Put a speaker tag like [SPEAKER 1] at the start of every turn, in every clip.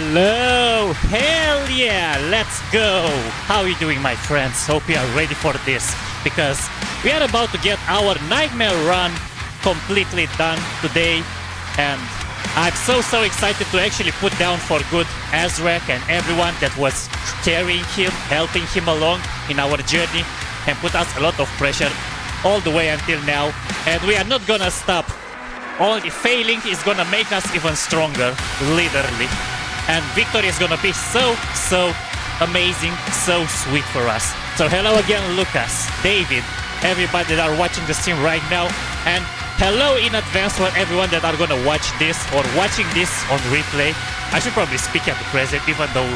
[SPEAKER 1] Hello! Hell yeah! Let's go! How are you doing, my friends? Hope you are ready for this, because we are about to get our nightmare run completely done today, and I'm so excited to actually put down for good Ahzrak and everyone that was carrying him, helping him along in our journey, and put us a lot of pressure all the way until now, and we are not gonna stop. Only failing is gonna make us even stronger, literally. And victory is gonna be so amazing, so sweet for us. So hello again, Lucas, David, everybody that are watching the stream right now, and hello in advance for everyone that are gonna watch this or watching this on replay. I should probably speak at the present, even though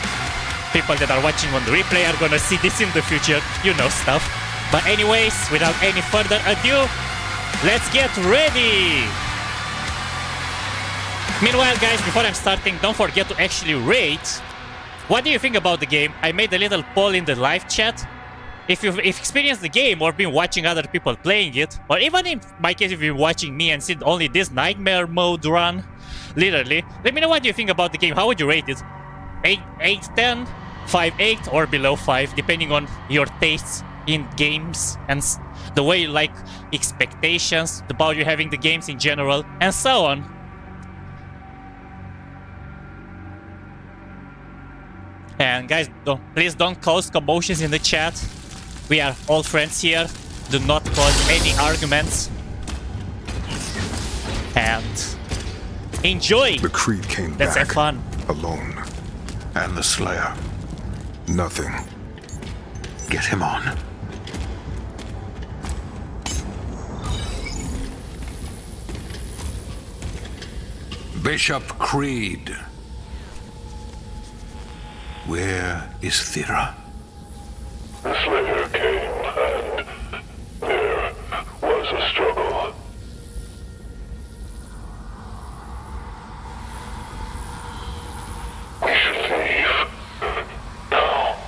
[SPEAKER 1] people that are watching on the replay are gonna see this in the future, you know stuff. But anyways, without any further ado, let's get ready! Meanwhile, guys, before I'm starting, don't forget to actually rate. What do you think about the game? I made a little poll in the live chat. If you've experienced the game or been watching other people playing it, or even in my case, if you're watching me and seen only this nightmare mode run, literally, let me know what you think about the game. How would you rate it? 8, 10, 5, 8, or below 5, depending on your tastes in games and the way you like expectations about you having the games in general, and so on. And guys, please don't cause commotions in the chat. We are all friends here. Do not cause any arguments. And enjoy.
[SPEAKER 2] The Kreed came
[SPEAKER 1] Let's
[SPEAKER 2] back
[SPEAKER 1] have fun.
[SPEAKER 2] alone. And the Slayer. Nothing.
[SPEAKER 3] Get him on. Bishop Kreed. Where is Thera?
[SPEAKER 4] The Slayer came, and there was a struggle. We should leave. Now.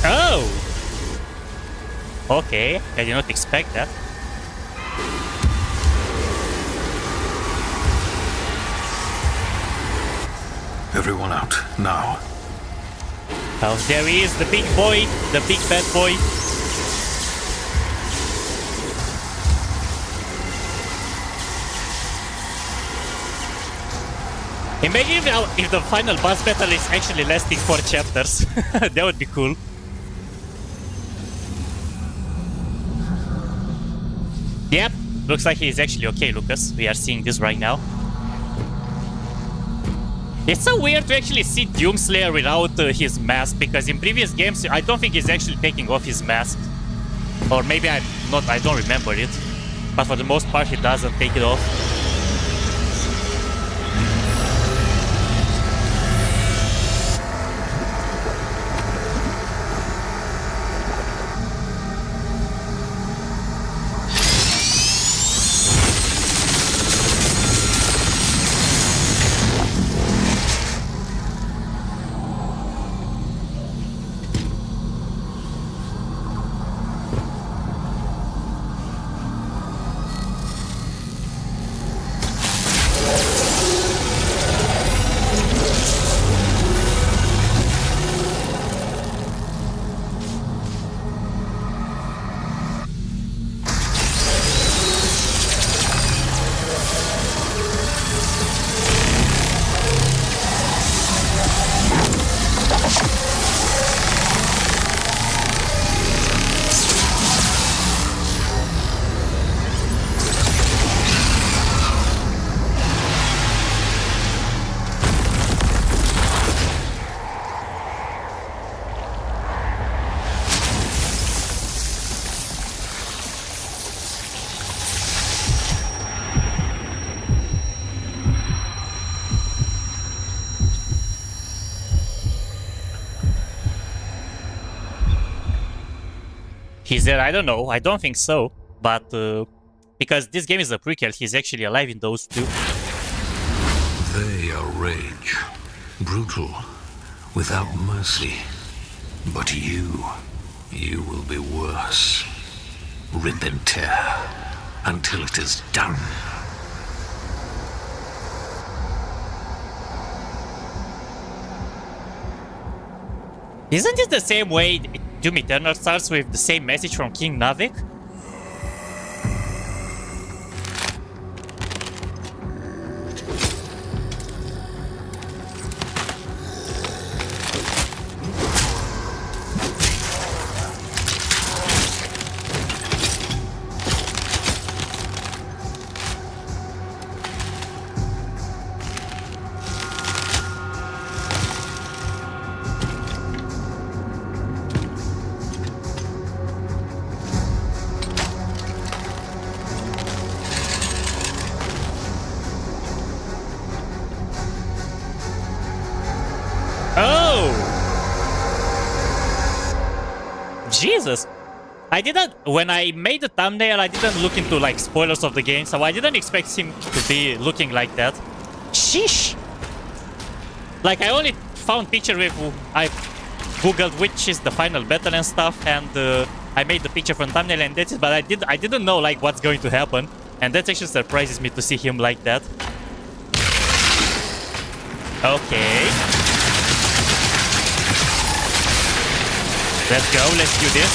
[SPEAKER 1] Oh! Okay, I did not expect that.
[SPEAKER 3] Everyone out, now.
[SPEAKER 1] Oh, there he is, the big boy, the big bad boy. Imagine if the final boss battle is actually lasting 4 chapters. That would be cool. Yep, looks like he's actually okay, Lucas. We are seeing this right now. It's so weird to actually see Doomslayer without his mask, because in previous games I don't think he's actually taking off his mask. Or maybe I don't remember it. But for the most part he doesn't take it off. He's there, I don't know. I don't think so. But because this game is a prequel, he's actually alive in those two.
[SPEAKER 3] They are rage, brutal, without mercy. But you will be worse. Rip and tear until it is done.
[SPEAKER 1] Isn't it the same way Doom Eternal starts with the same message from King Navik? Jesus! I didn't, when I made the thumbnail, I didn't look into like spoilers of the game, so I didn't expect him to be looking like that. Sheesh! Like I only found picture with, I googled which is the final battle and stuff, and I made the picture from thumbnail and that's it, but I didn't know like what's going to happen, and that actually surprises me to see him like that. Okay. Let's go, let's do this.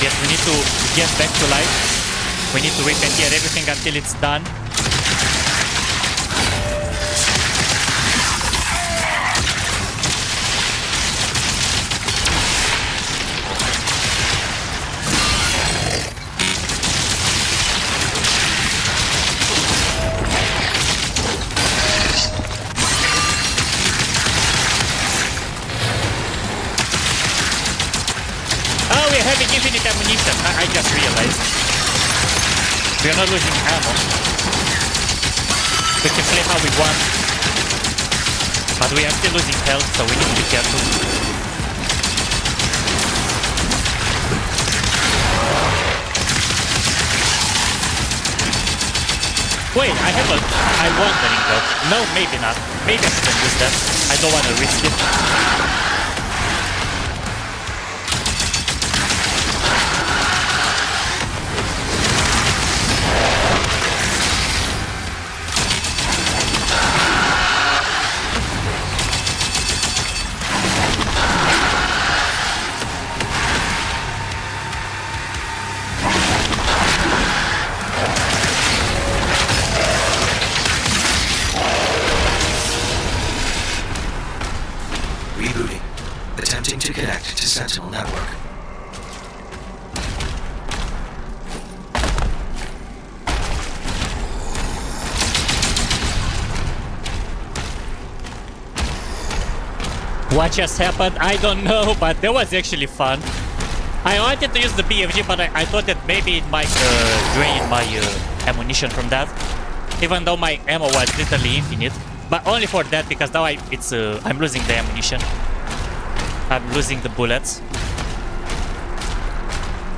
[SPEAKER 1] Yes, we need to get back to life. We need to rip and tear everything until it's done. Having infinite ammunition, I just realized. We are not losing ammo. We can play how we want. But we are still losing health, so we need to be careful. Wait, I'm wondering though. No, maybe not. Maybe I shouldn't use that. I don't want to risk it.
[SPEAKER 5] Sentinel network.
[SPEAKER 1] What just happened? I don't know, but that was actually fun. I wanted to use the BFG, but I thought that maybe it might drain my ammunition from that. Even though my ammo was literally infinite. But only for that, because now I'm losing the ammunition. I'm losing the bullets.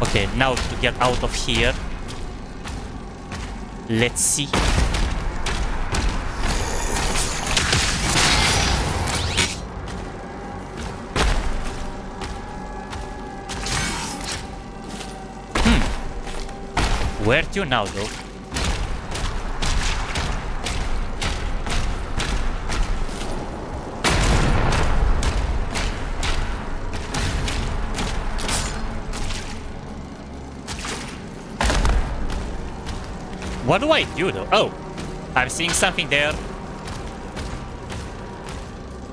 [SPEAKER 1] Okay, now to get out of here. Let's see. Where to now, though? What do I do though? Oh, I'm seeing something there.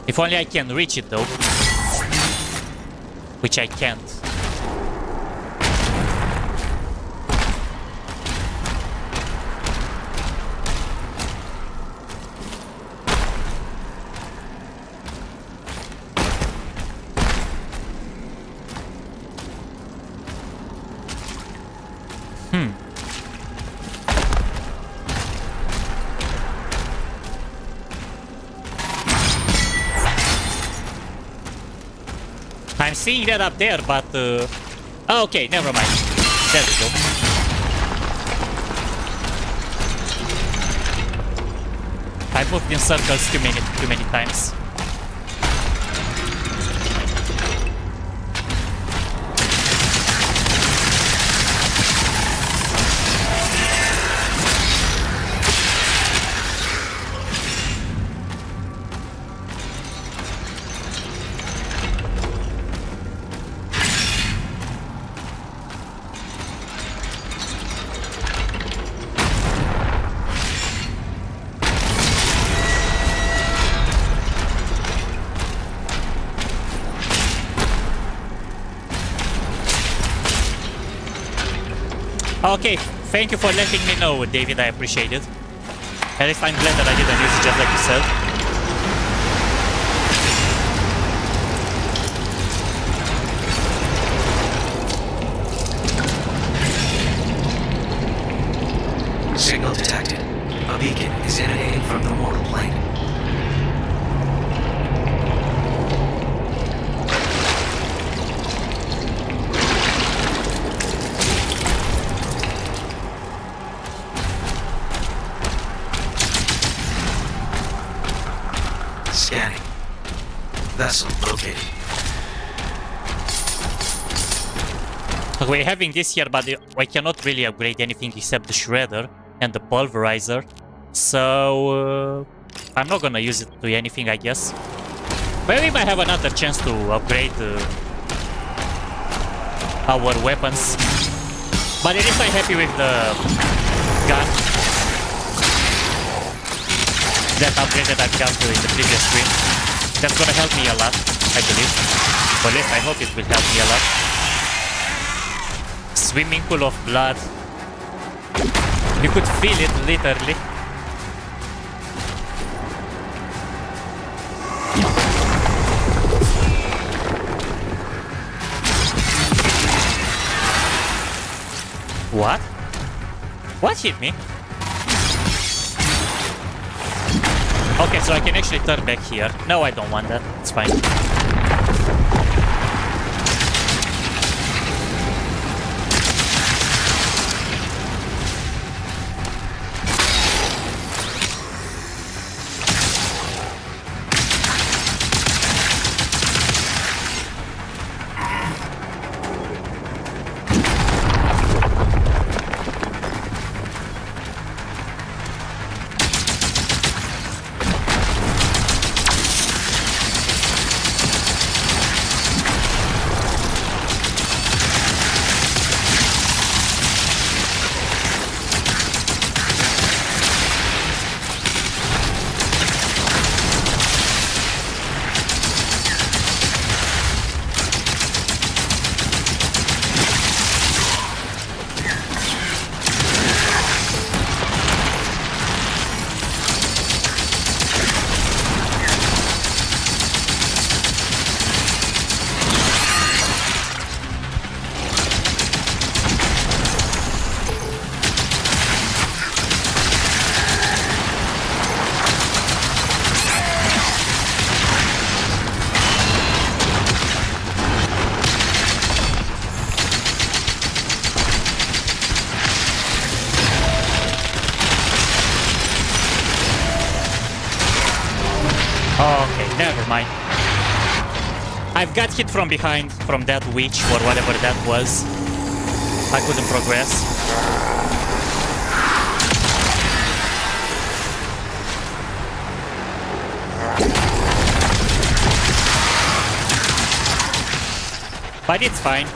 [SPEAKER 1] If only I can reach it though. Which I can't. I'm seeing that up there, but... oh, okay, never mind. There we go. I moved in circles too many times. Okay, thank you for letting me know, David. I appreciate it. At least I'm glad that I didn't use it just like you
[SPEAKER 5] said. Signal detected. A beacon is emanating from the mortal plane. Scanning. Vessel located.
[SPEAKER 1] We're having this here, but I cannot really upgrade anything except the shredder and the pulverizer. So I'm not gonna use it to anything, I guess. Maybe we might have another chance to upgrade our weapons. But at least I'm happy with the gun. That upgrade that I've got in the previous stream. That's gonna help me a lot, I believe. Or at least I hope it will help me a lot. Swimming pool of blood. You could feel it, literally. What? What hit me? Okay, so I can actually turn back here. No, I don't want that. It's fine. Never mind. I've got hit from behind from that witch or whatever that was. I couldn't progress. But it's fine.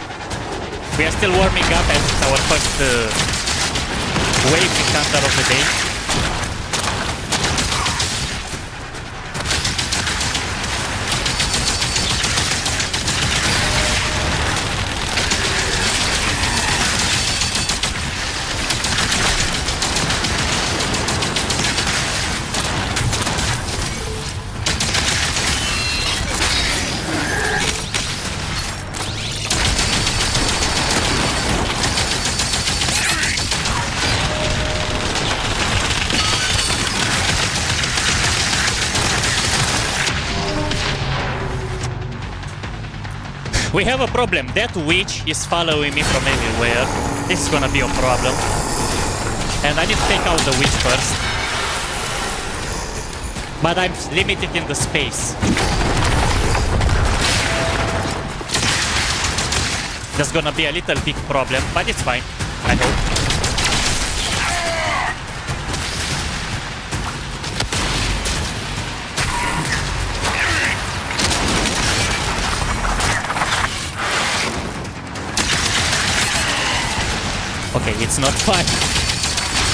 [SPEAKER 1] We are still warming up as it's our first wave encounter of the day. We have a problem. That witch is following me from everywhere. This is gonna be a problem. And I need to take out the witch first. But I'm limited in the space. There's gonna be a little big problem, but it's fine, I hope. Okay, it's not fun.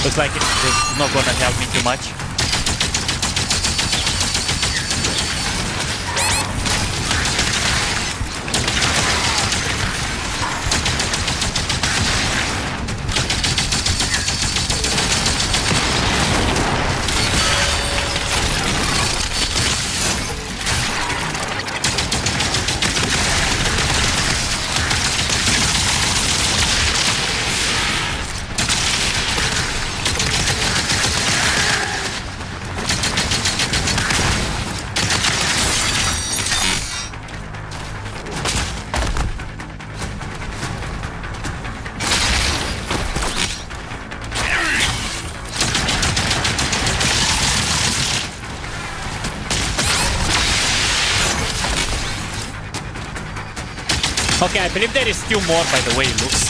[SPEAKER 1] Looks like it's not gonna help me too much. Okay, I believe there is still more by the way it looks.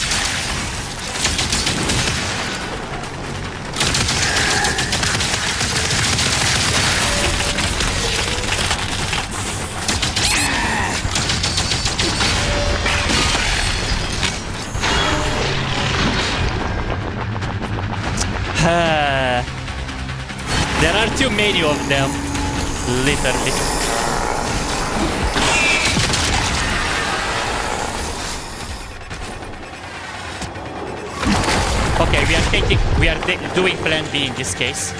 [SPEAKER 1] There are too many of them, literally. Okay, we are doing plan B in this case.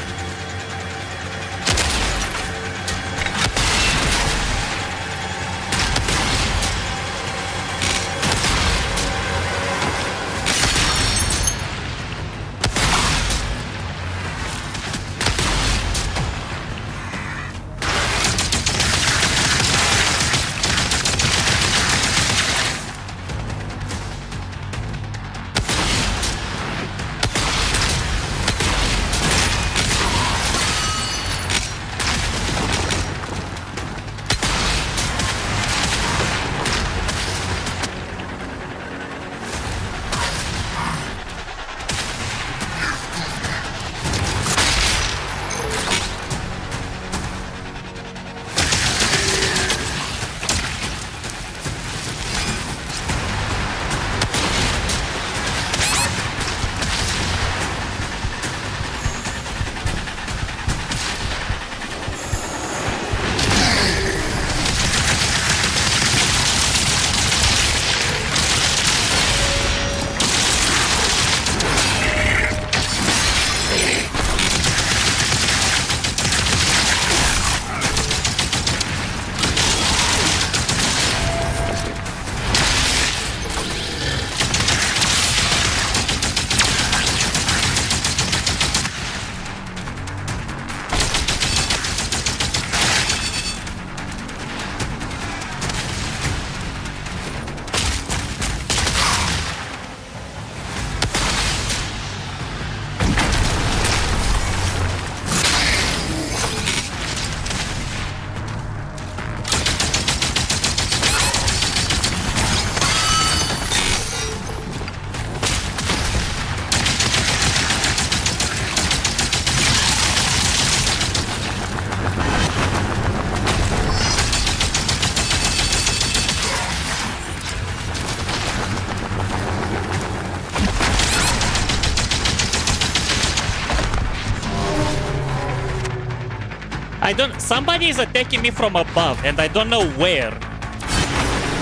[SPEAKER 1] Somebody is attacking me from above, and I don't know where.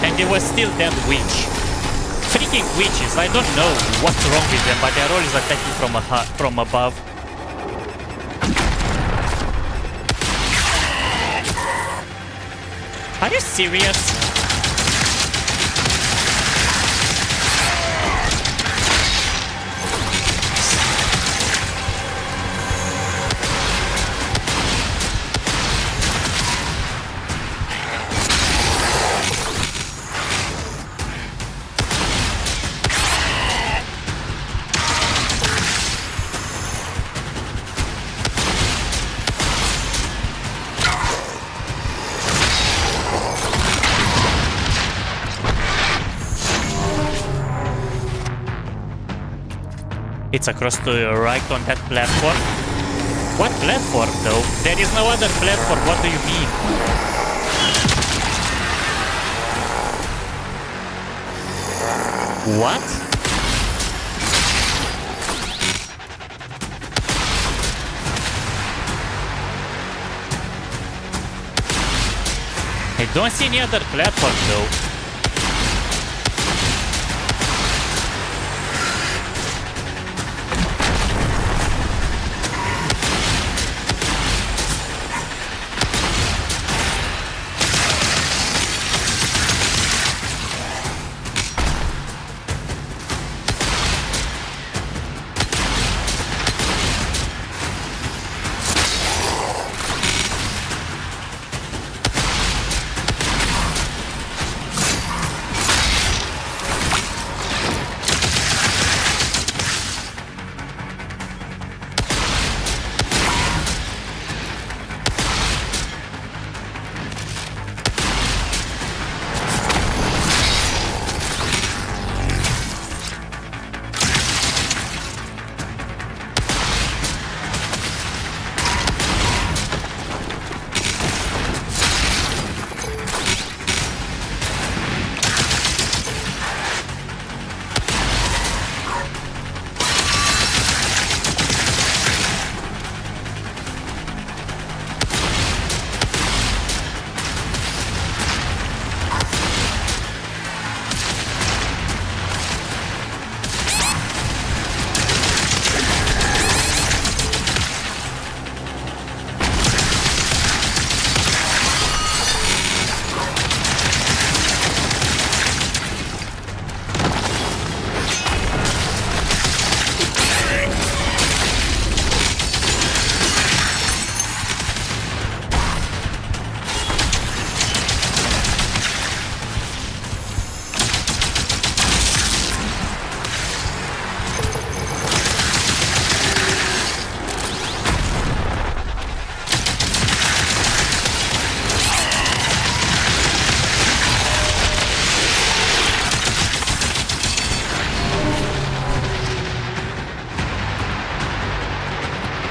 [SPEAKER 1] And it was still that witch. Freaking witches! I don't know what's wrong with them, but they're always attacking from above. Are you serious? It's across to the right on that platform. What platform though? There is no other platform, what do you mean? What? I don't see any other platform though.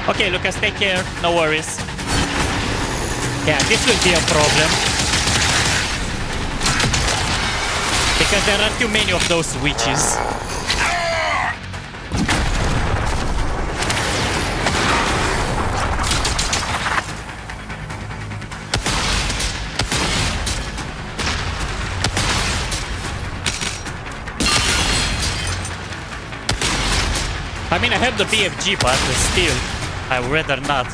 [SPEAKER 1] Okay, Lucas, take care. No worries. Yeah, this will be a problem. Because there are too many of those witches. I mean, I have the BFG, but still, I would rather not.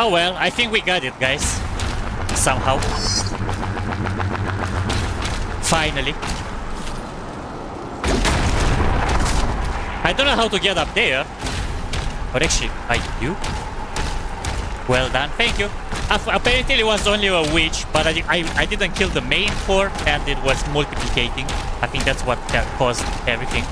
[SPEAKER 1] Oh well, I think we got it, guys. Somehow. Finally. I don't know how to get up there. Or actually, I do. Well done, thank you. Apparently it was only a witch, but I didn't kill the main core and it was multiplicating. I think that's what caused everything.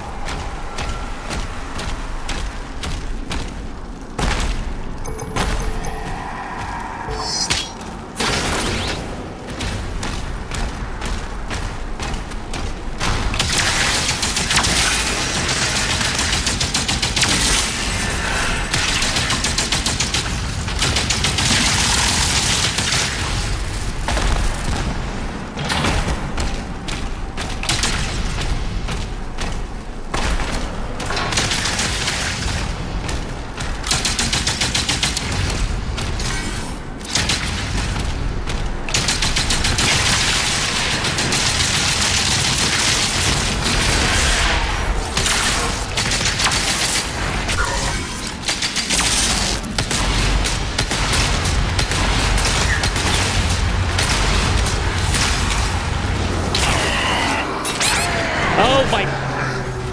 [SPEAKER 1] Oh my...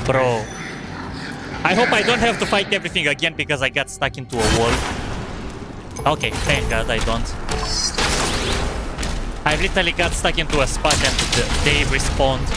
[SPEAKER 1] Bro. I hope I don't have to fight everything again because I got stuck into a wall. Okay, thank God I don't. I literally got stuck into a spot and they respawned.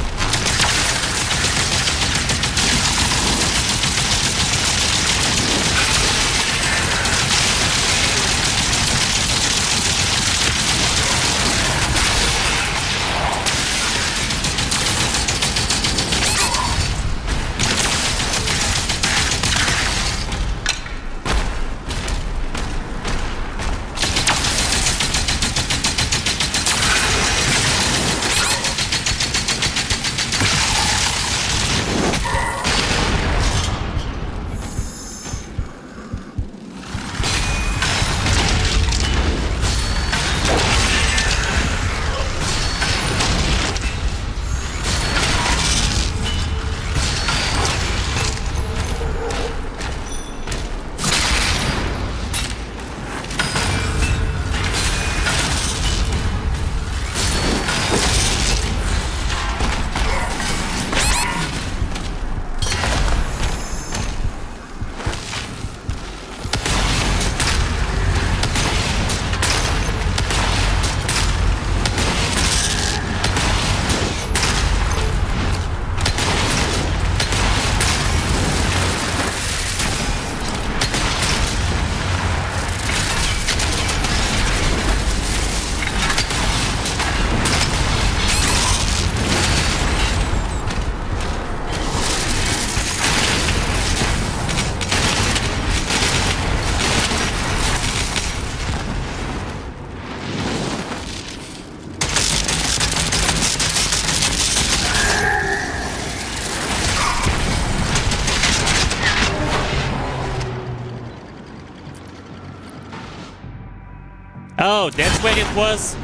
[SPEAKER 1] Oh, that's where it was?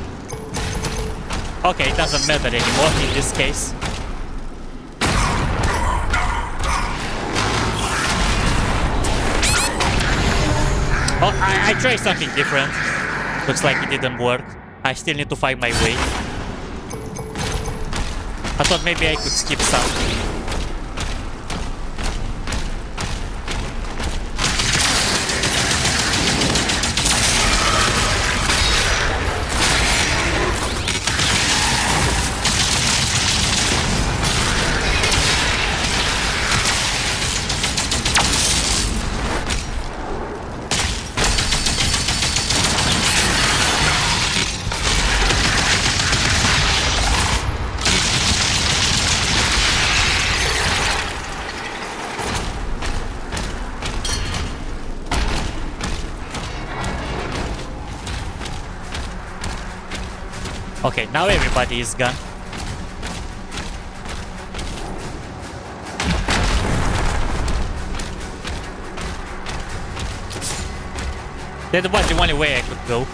[SPEAKER 1] Okay, it doesn't matter anymore in this case. Oh, I tried something different. Looks like it didn't work. I still need to find my way. I thought maybe I could skip something. Okay, now everybody is gone. That was the only way I could go.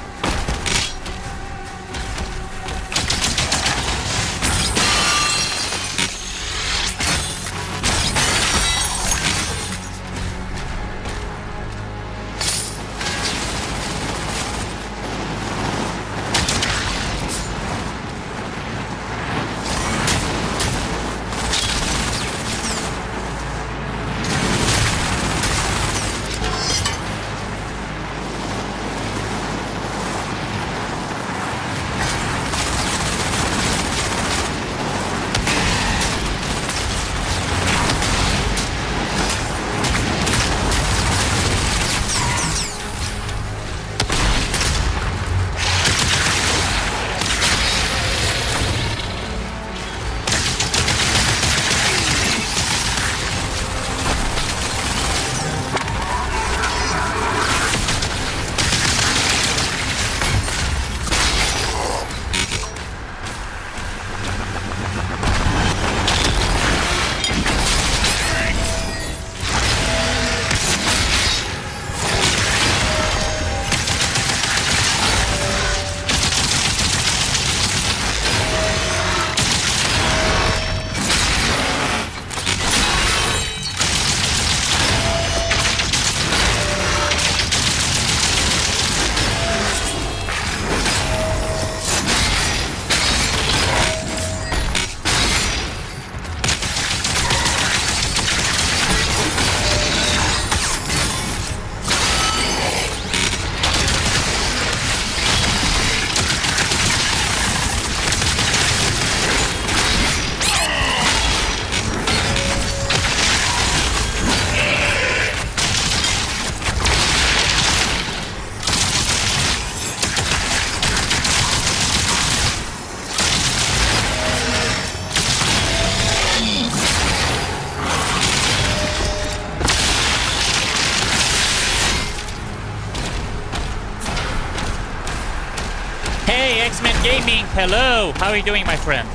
[SPEAKER 1] X-Men Gaming. Hello, how are you doing, my friend?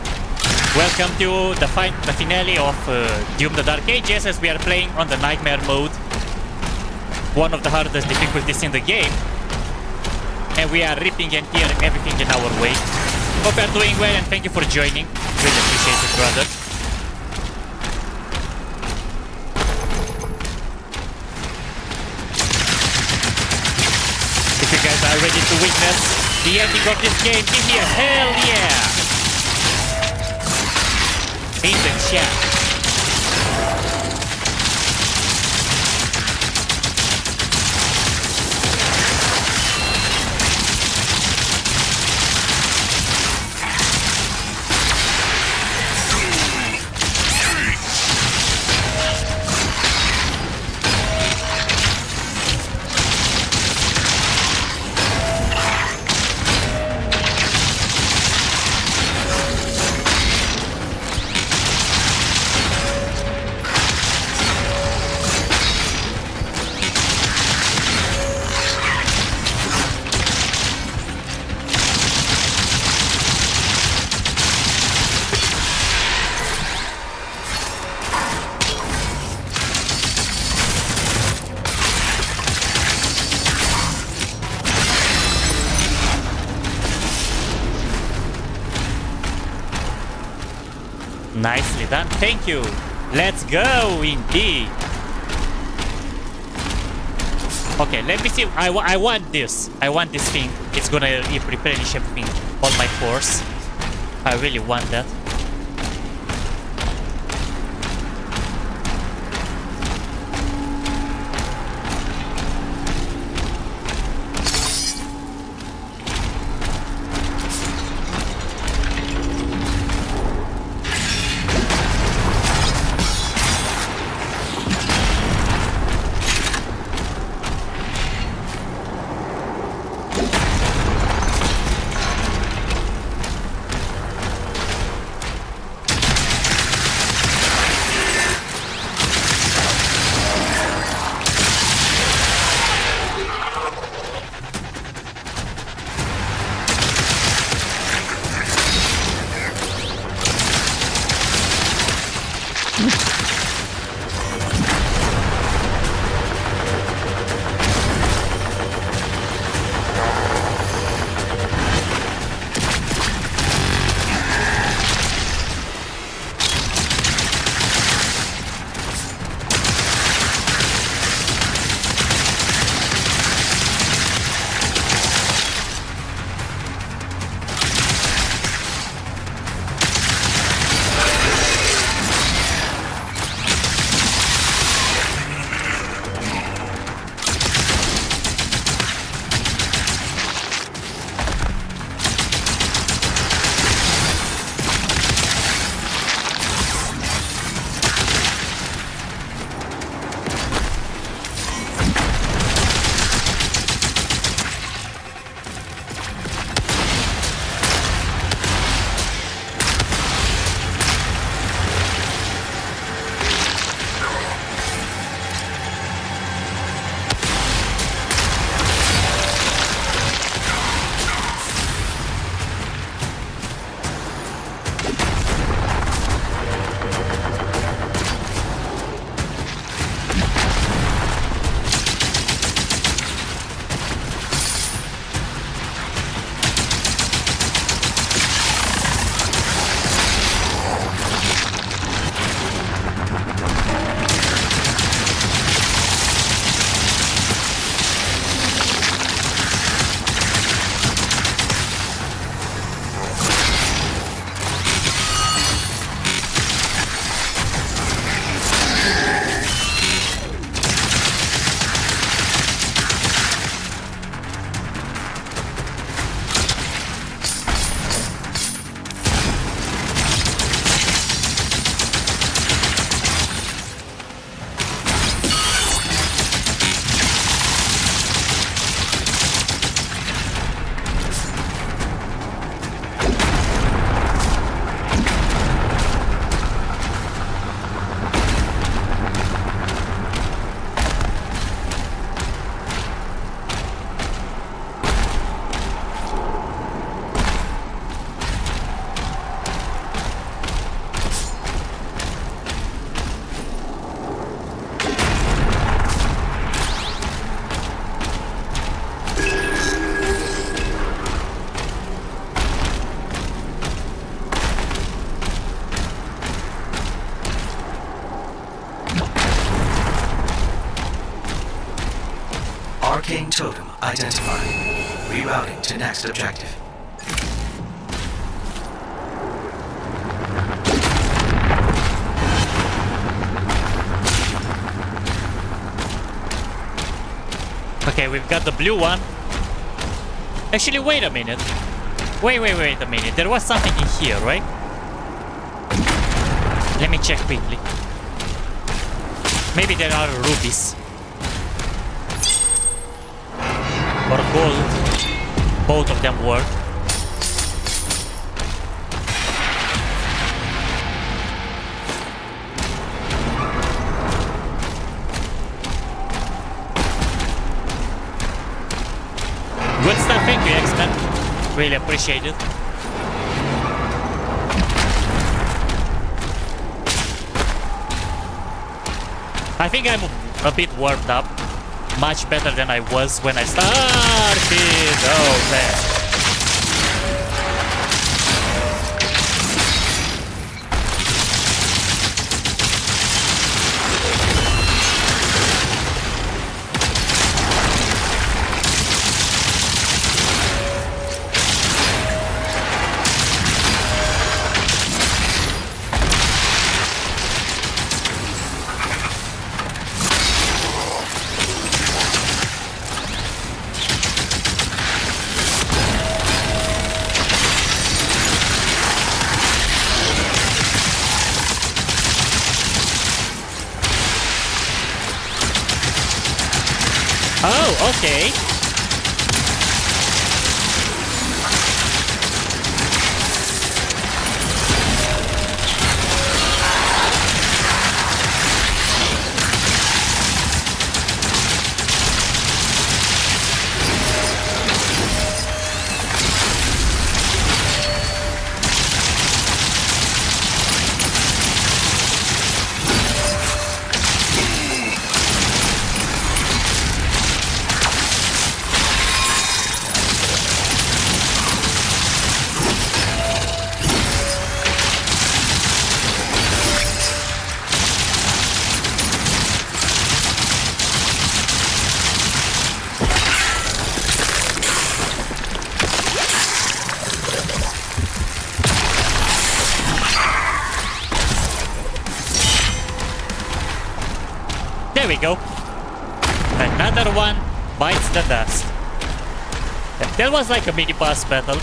[SPEAKER 1] Welcome to the finale of Doom: The Dark Ages, as we are playing on the Nightmare mode, one of the hardest difficulties in the game, and we are ripping and tearing everything in our way. Hope you are doing well, and thank you for joining. Really appreciate it, brother. If you guys are ready to witness the ending of this game, give me a hell yeah in the chat. Nicely done, thank you. Let's go, indeed. Okay, let me see. I want this. I want this thing. It's gonna replenish everything, all my force. I really want that.
[SPEAKER 5] identified. Rerouting to next objective.
[SPEAKER 1] Okay, we've got the blue one. Actually, wait a minute. Wait a minute. There was something in here, right? Let me check quickly. Maybe there are rubies. Or gold. Both of them work. Good stuff, thank you, X-Men. Really appreciate it. I think I'm a bit warmed up. Much better than I was when I started. Oh, man. Oh, okay. There we go. Another one bites the dust. That was like a mini boss battle.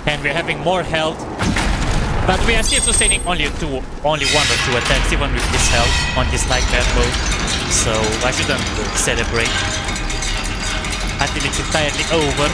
[SPEAKER 1] And we're having more health. But we are still sustaining only one or two attacks even with this health on this nightmare mode. So I shouldn't celebrate until it's entirely over.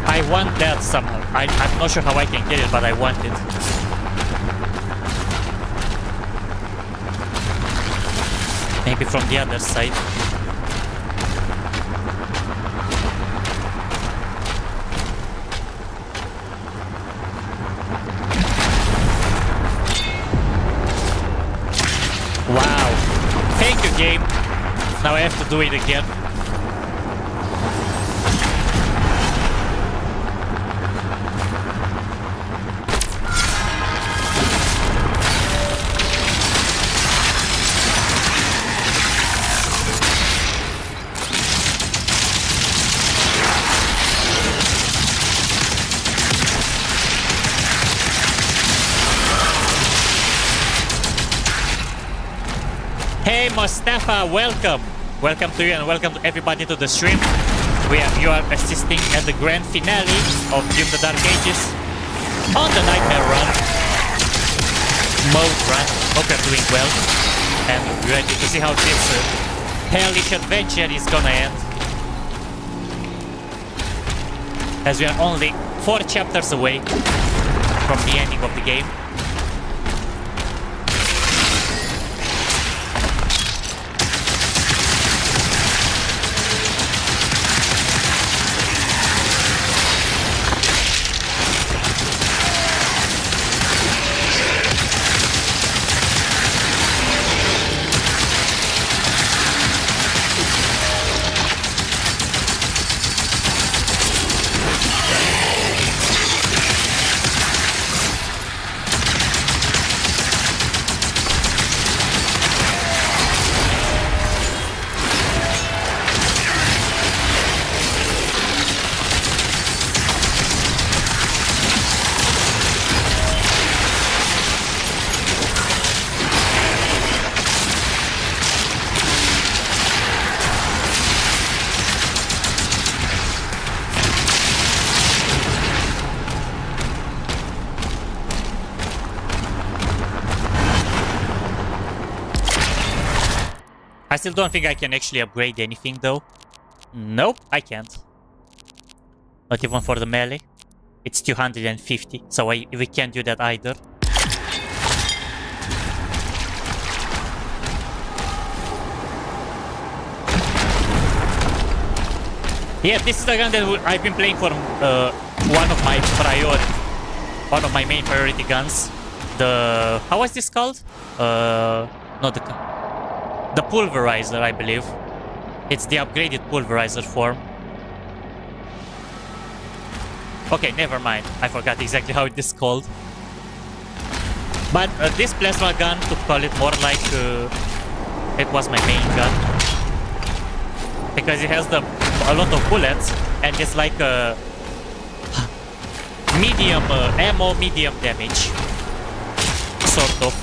[SPEAKER 1] I want that somehow. I'm not sure how I can get it, but I want it. Maybe from the other side. Wow. Thank you, game. Now I have to do it again. Hey Mustafa, welcome. Welcome to you and welcome to everybody to the stream. You are assisting at the grand finale of Doom the Dark Ages on the Nightmare Run. Mode run. Hope you're doing well. And ready to see how this hellish adventure is gonna end. As we are only 4 chapters away from the ending of the game. I still don't think I can actually upgrade anything though. Nope, I can't. Not even for the melee. It's 250, so we can't do that either. Yeah, this is the gun that I've been playing for one of my main priority guns. The... how was this called? Not the pulverizer, I believe. It's the upgraded pulverizer form. Okay, never mind. I forgot exactly how it is called. But this plasma gun, to call it more like it was my main gun. Because it has a lot of bullets and it's like a medium ammo, medium damage. Sort of.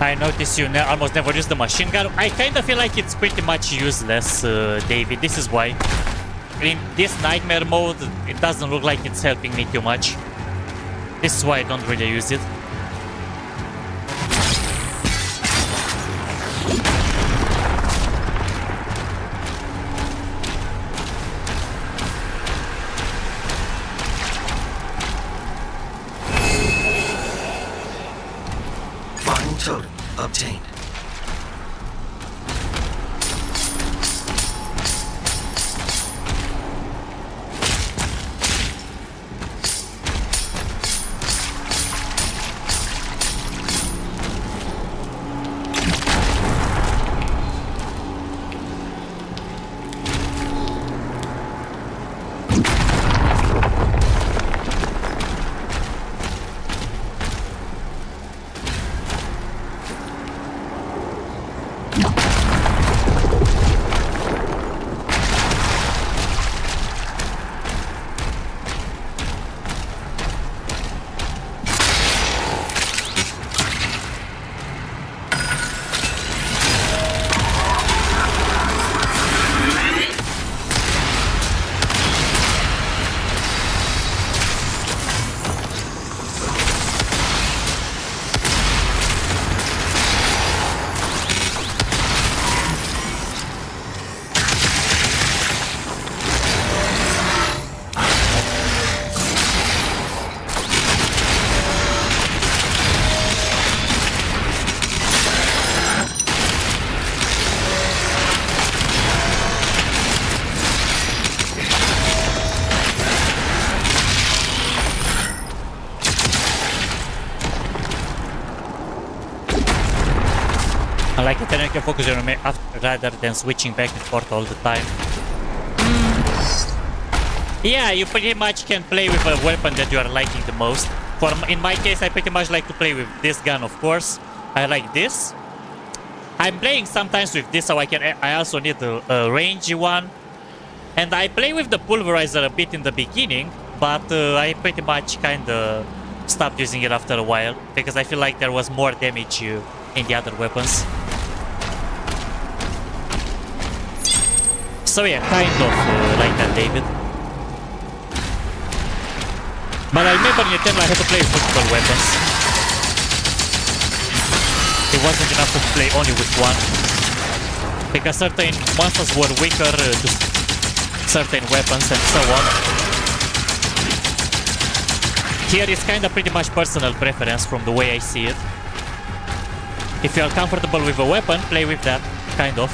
[SPEAKER 1] I notice you almost never use the machine gun. I kind of feel like it's pretty much useless, David. This is why. In this nightmare mode, it doesn't look like it's helping me too much. This is why I don't really use it.
[SPEAKER 5] Final totem obtained.
[SPEAKER 1] I like it, and you can focus on me rather than switching back and forth all the time. Yeah, you pretty much can play with a weapon that you are liking the most. In my case, I pretty much like to play with this gun, of course. I like this. I'm playing sometimes with this, so I also need a range one. And I play with the pulverizer a bit in the beginning, but I pretty much kinda stopped using it after a while, because I feel like there was more damage in the other weapons. So yeah, kind of like that, David. But I remember in Nintendo I had to play with multiple weapons. It wasn't enough to play only with one, because certain monsters were weaker to certain weapons and so on. Here is kinda pretty much personal preference from the way I see it. If you are comfortable with a weapon, play with that, kind of.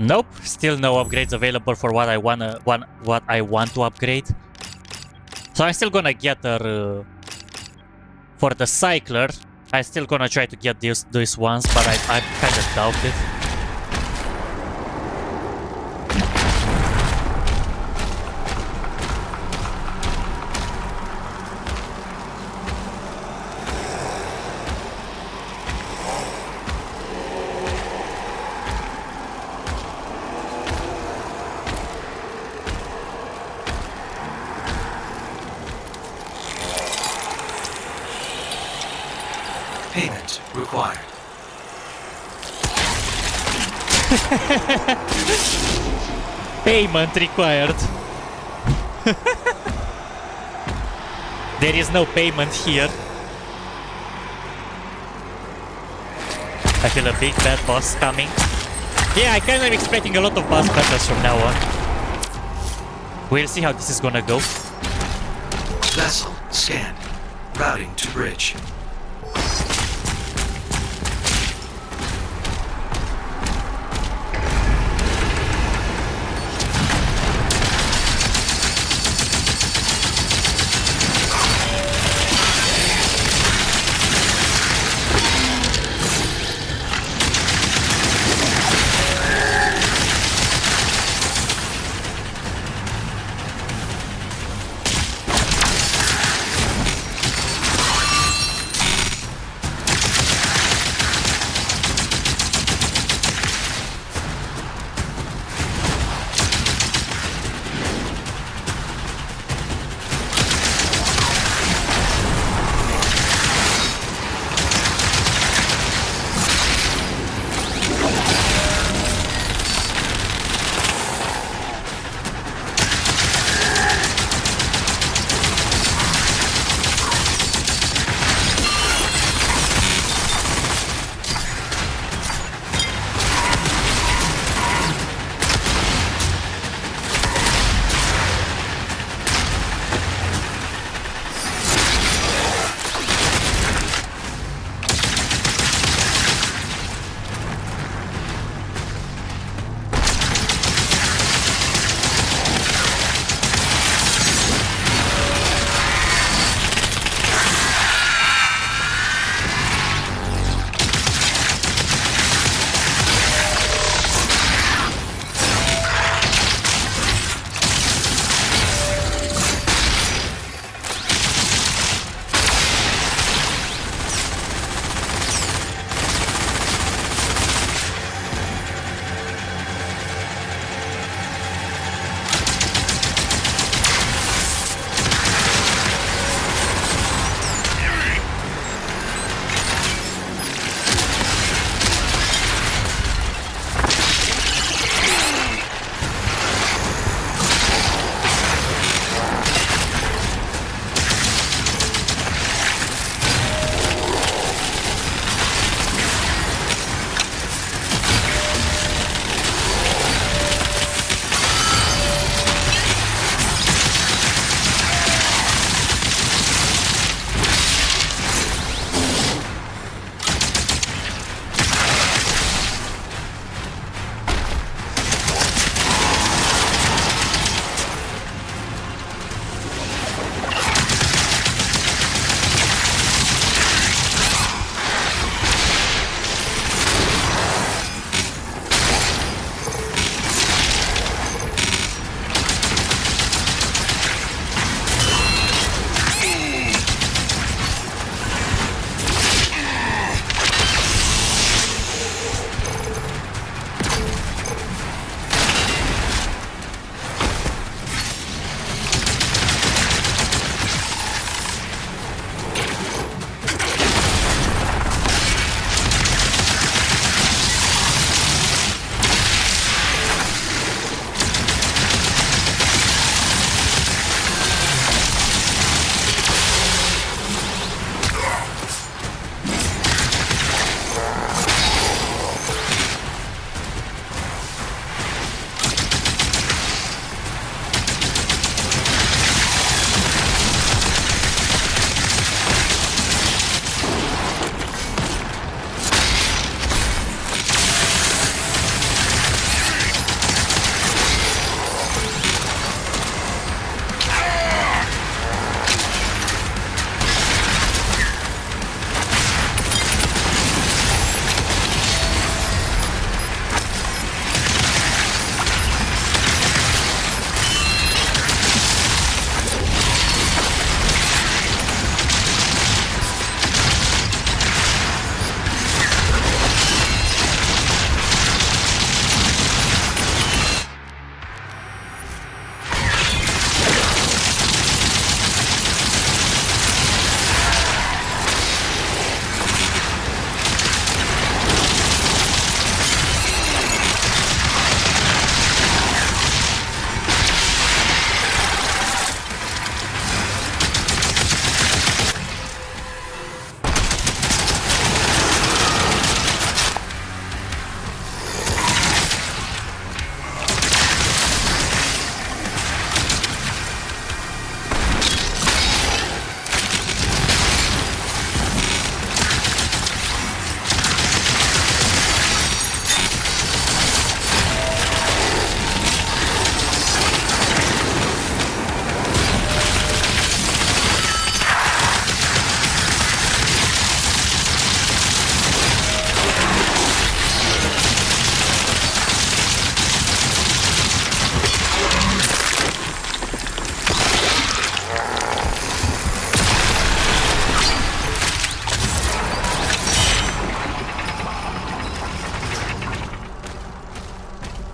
[SPEAKER 1] Nope, still no upgrades available for what I want to upgrade. So I'm still gonna get her for the cycler. I'm still gonna try to get these ones, but I kind of doubt it.
[SPEAKER 5] Payment required.
[SPEAKER 1] Payment required. There is no payment here. I feel a big bad boss coming. Yeah, I kind of expecting a lot of boss battles from now on. We'll see how this is gonna go.
[SPEAKER 5] Vessel scanned. Routing to bridge.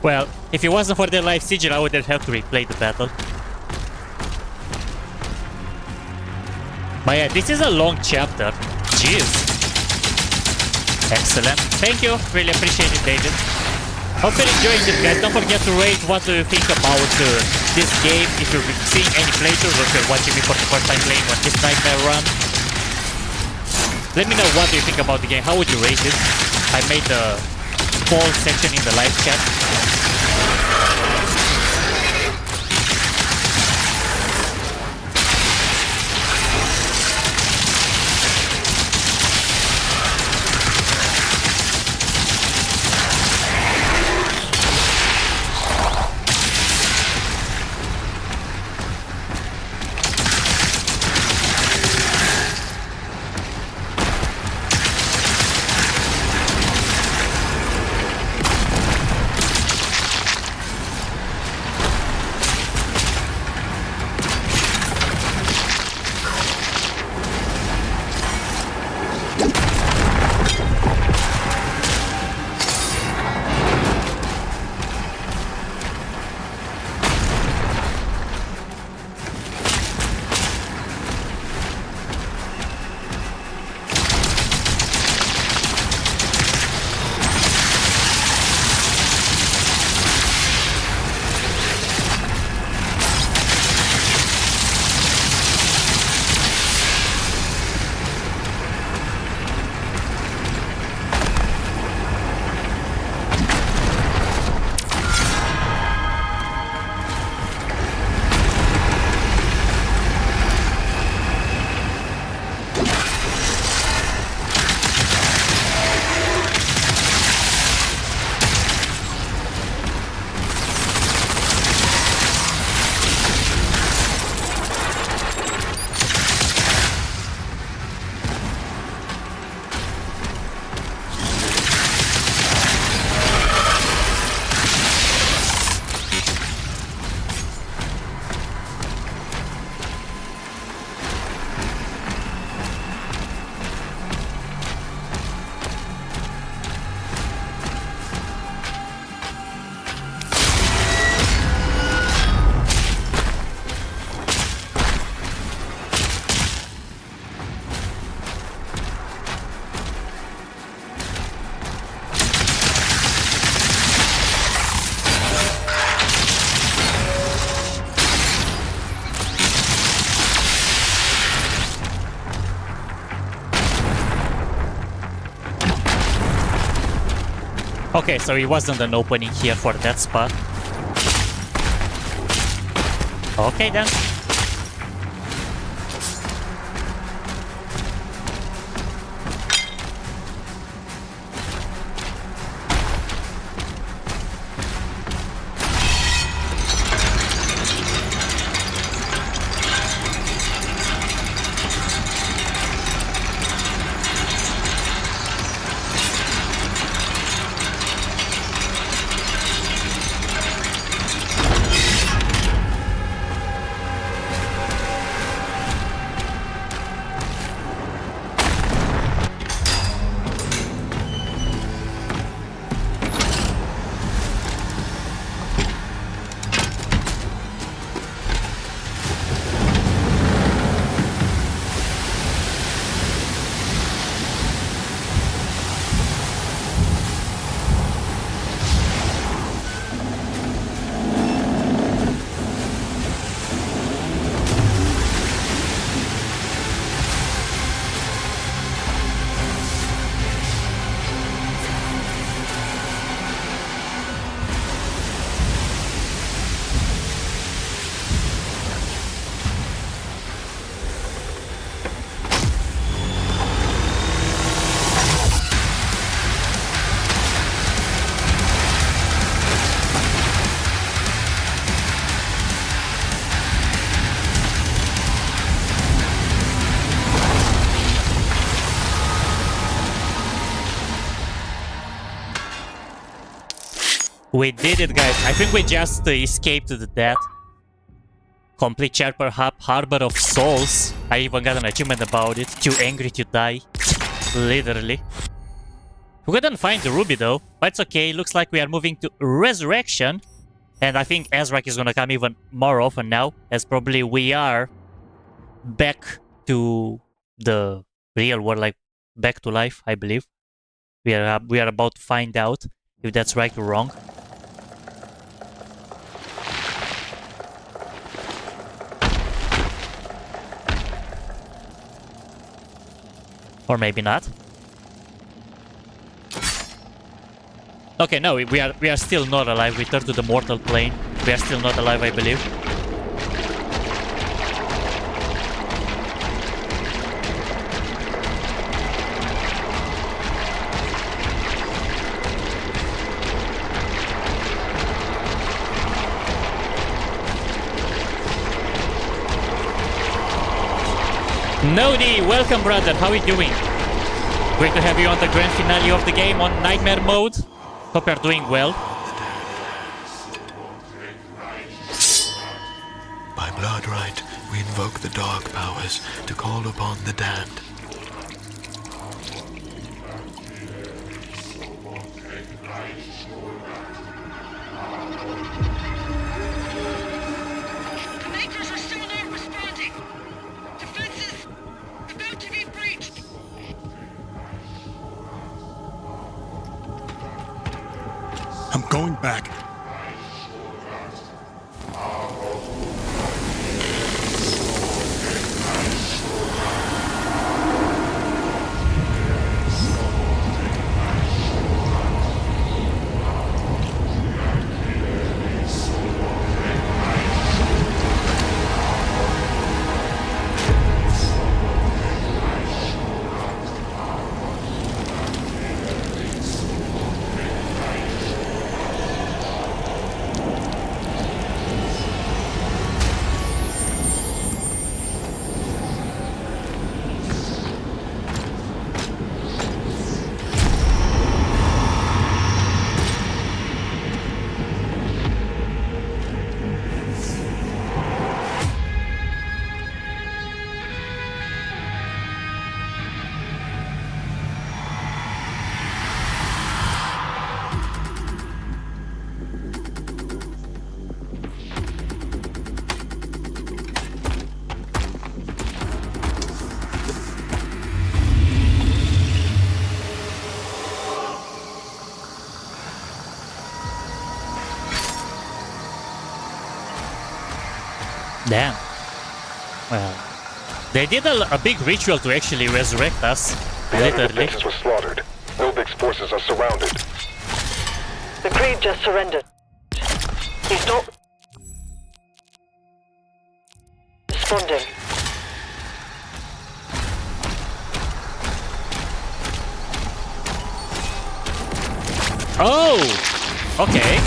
[SPEAKER 1] Well, if it wasn't for the live sigil, I wouldn't have to replay the battle. But yeah, this is a long chapter. Jeez. Excellent. Thank you. Really appreciate it, David. Hope you're enjoying it, guys. Don't forget to rate what do you think about this game. If you're seeing any playthroughs or if you're watching me for the first time playing on this Nightmare run. Let me know what do you think about the game. How would you rate it? I made the poll section in the live chat. Okay, so it wasn't an opening here for that spot. Okay then. We did it, guys. I think we just escaped the death. Complete chapter Harbor of Souls. I even got an achievement about it. Too angry to die. Literally. We couldn't find the ruby though, but it's okay. Looks like we are moving to Resurrection. And I think Ahzrak is gonna come even more often now, as probably we are back to the real world, like back to life, I believe. We are about to find out if that's right or wrong. Or maybe not. Okay, no, we are still not alive. We turned to the mortal plane. We are still not alive, I believe. Nodi, welcome brother, how are you doing? Great to have you on the grand finale of the game on Nightmare mode. Hope you're doing well.
[SPEAKER 6] By blood right, we invoke the dark powers to call upon the damned.
[SPEAKER 7] The Maykrs are still not responding. Defenses about to be breached.
[SPEAKER 6] I'm going back.
[SPEAKER 1] Damn. Well, they did a big ritual to actually resurrect us. Literally.
[SPEAKER 4] Mechs were slaughtered. Nobig's forces are surrounded.
[SPEAKER 7] The Kreed just surrendered. He's not responding.
[SPEAKER 1] Oh! Okay.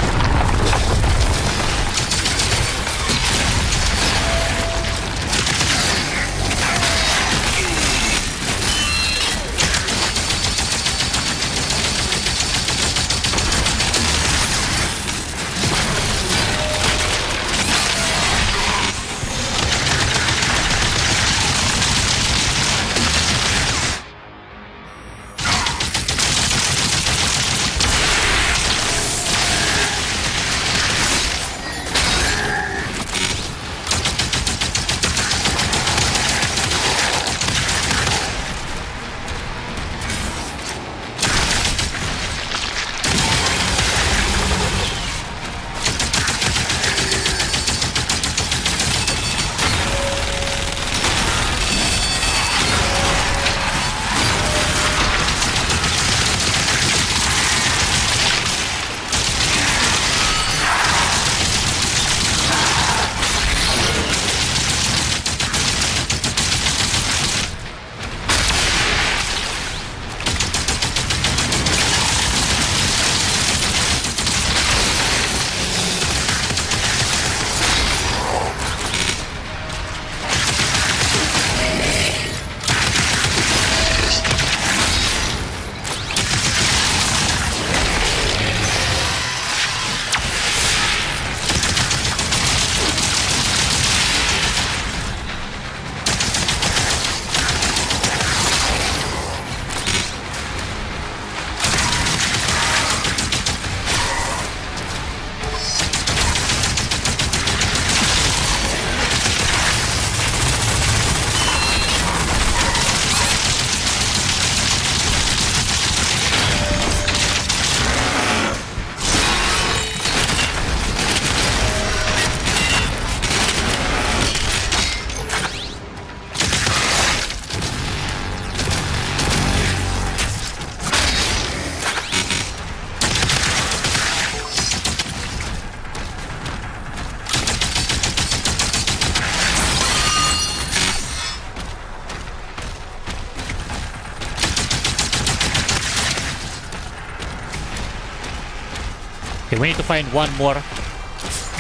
[SPEAKER 1] Okay, we need to find one more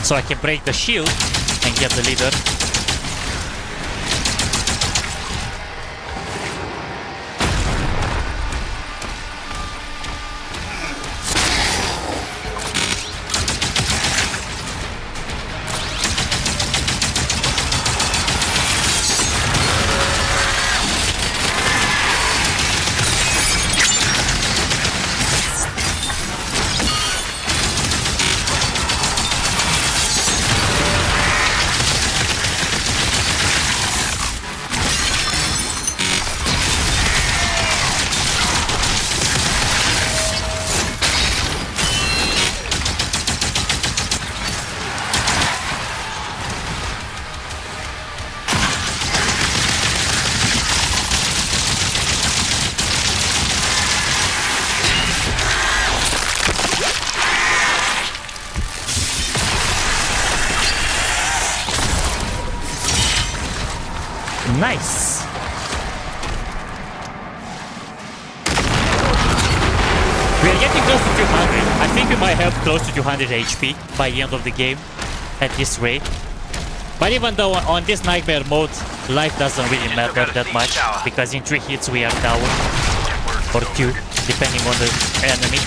[SPEAKER 1] so I can break the shield and get the leader. Nice! We are getting close to 200. I think we might have close to 200 HP by the end of the game at this rate. But even though on this Nightmare mode, life doesn't really matter that much because in 3 hits we are down, or 2, depending on the enemy.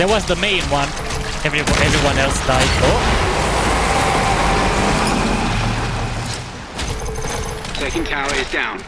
[SPEAKER 1] There was the main one. Everyone else died. Oh.
[SPEAKER 8] Second tower is down.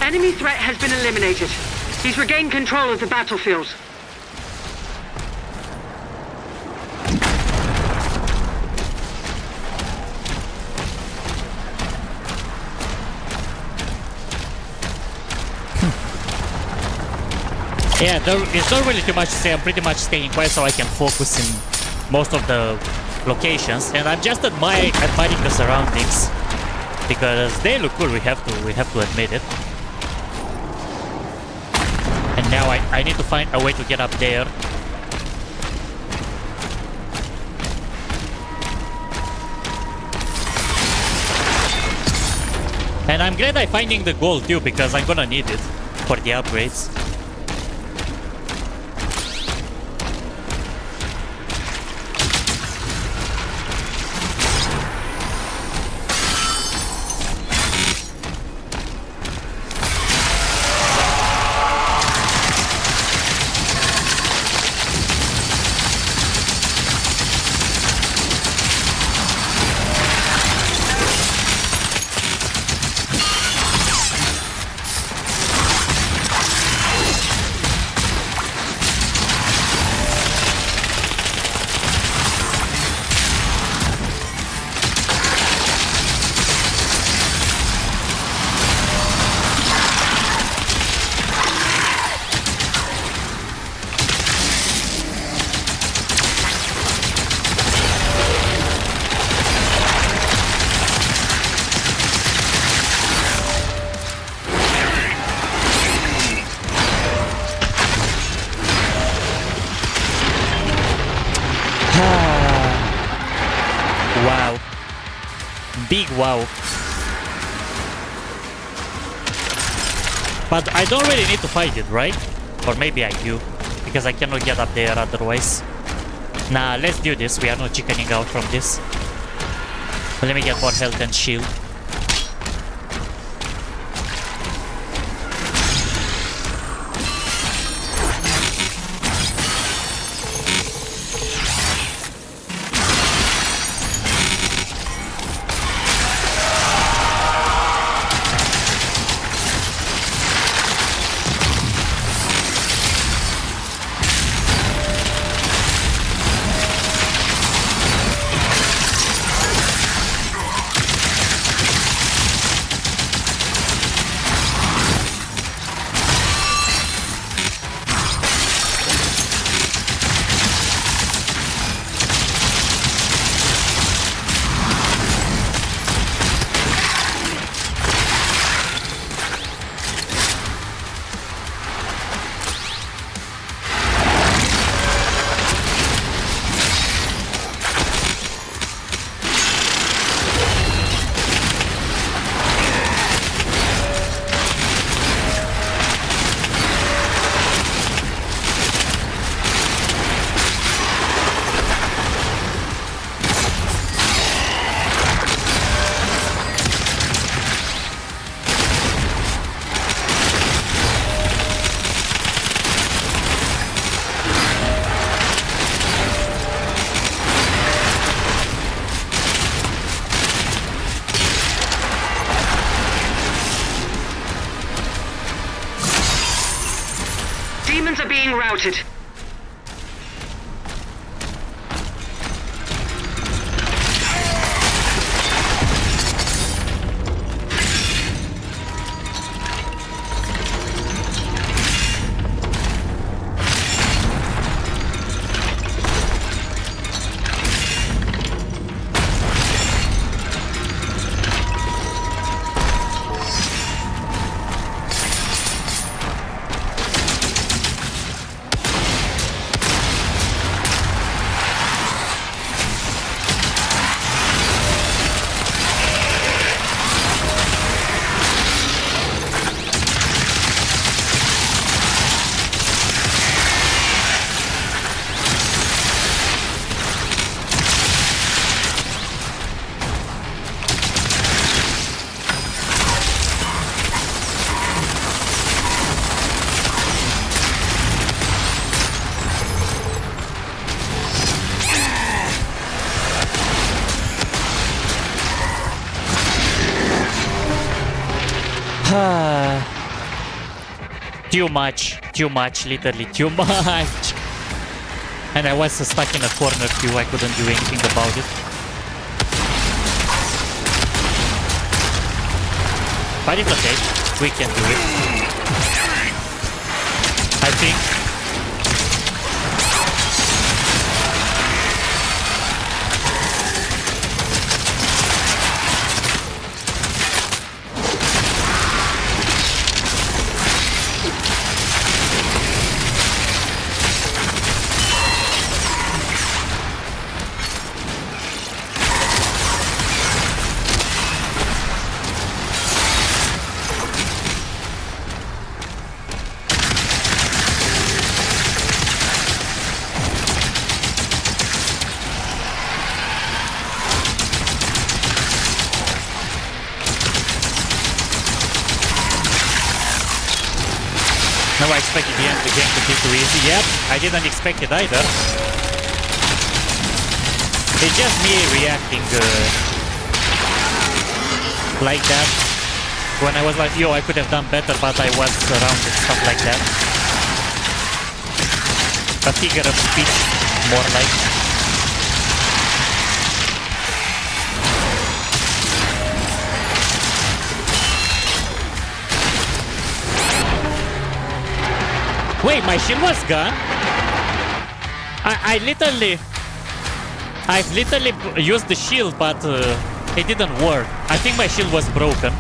[SPEAKER 7] Enemy threat has been eliminated. He's regained control of the battlefield.
[SPEAKER 1] Yeah, it's not really too much to say. I'm pretty much staying quiet so I can focus in most of the locations, and I'm just admiring the surroundings because they look cool. We have to admit it. And now I need to find a way to get up there. And I'm glad I'm finding the gold too because I'm gonna need it for the upgrades. Wow. Big wow. But I don't really need to fight it, right? Or maybe I do. Because I cannot get up there otherwise. Nah, let's do this. We are not chickening out from this. But let me get more health and shield.
[SPEAKER 8] Demons are being routed.
[SPEAKER 1] Too much, literally too much. And I was stuck in a corner too, I couldn't do anything about it. But it's okay, we can do it. I think. Now I expected the end of the game to be too easy. Yep, I didn't expect it either. It's just me reacting like that. When I was like, yo, I could have done better, but I was surrounded, stuff like that. A figure of speech, more like. Wait, my shield was gone? I've literally used the shield, but it didn't work. I think my shield was broken.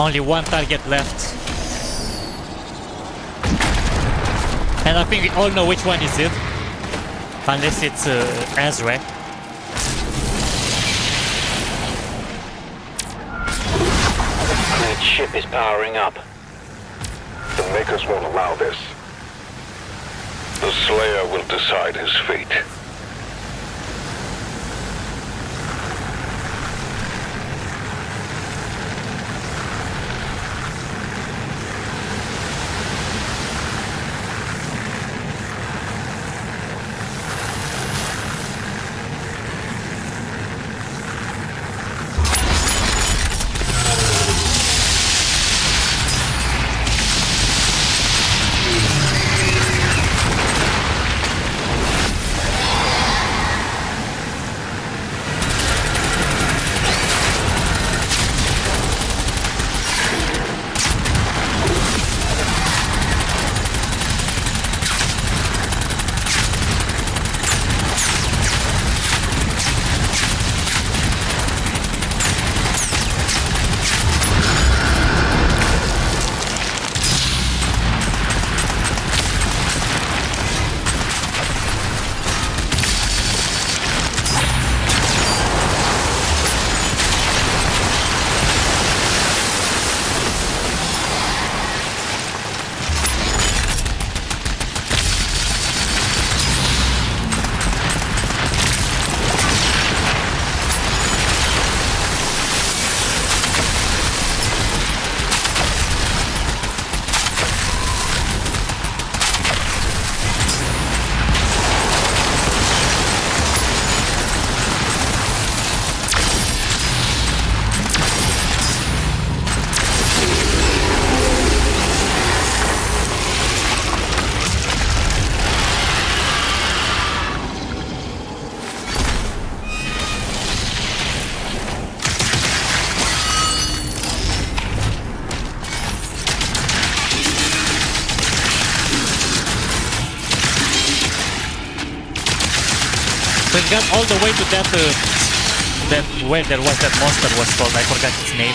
[SPEAKER 1] Only one target left. And I think we all know which one is it. Unless it's Ahzrak.
[SPEAKER 8] Kreed's ship is powering up.
[SPEAKER 4] The Makers won't allow this.
[SPEAKER 2] The Slayer will decide his fate.
[SPEAKER 1] So it got all the way to that, where there was that monster was called, I forgot its name.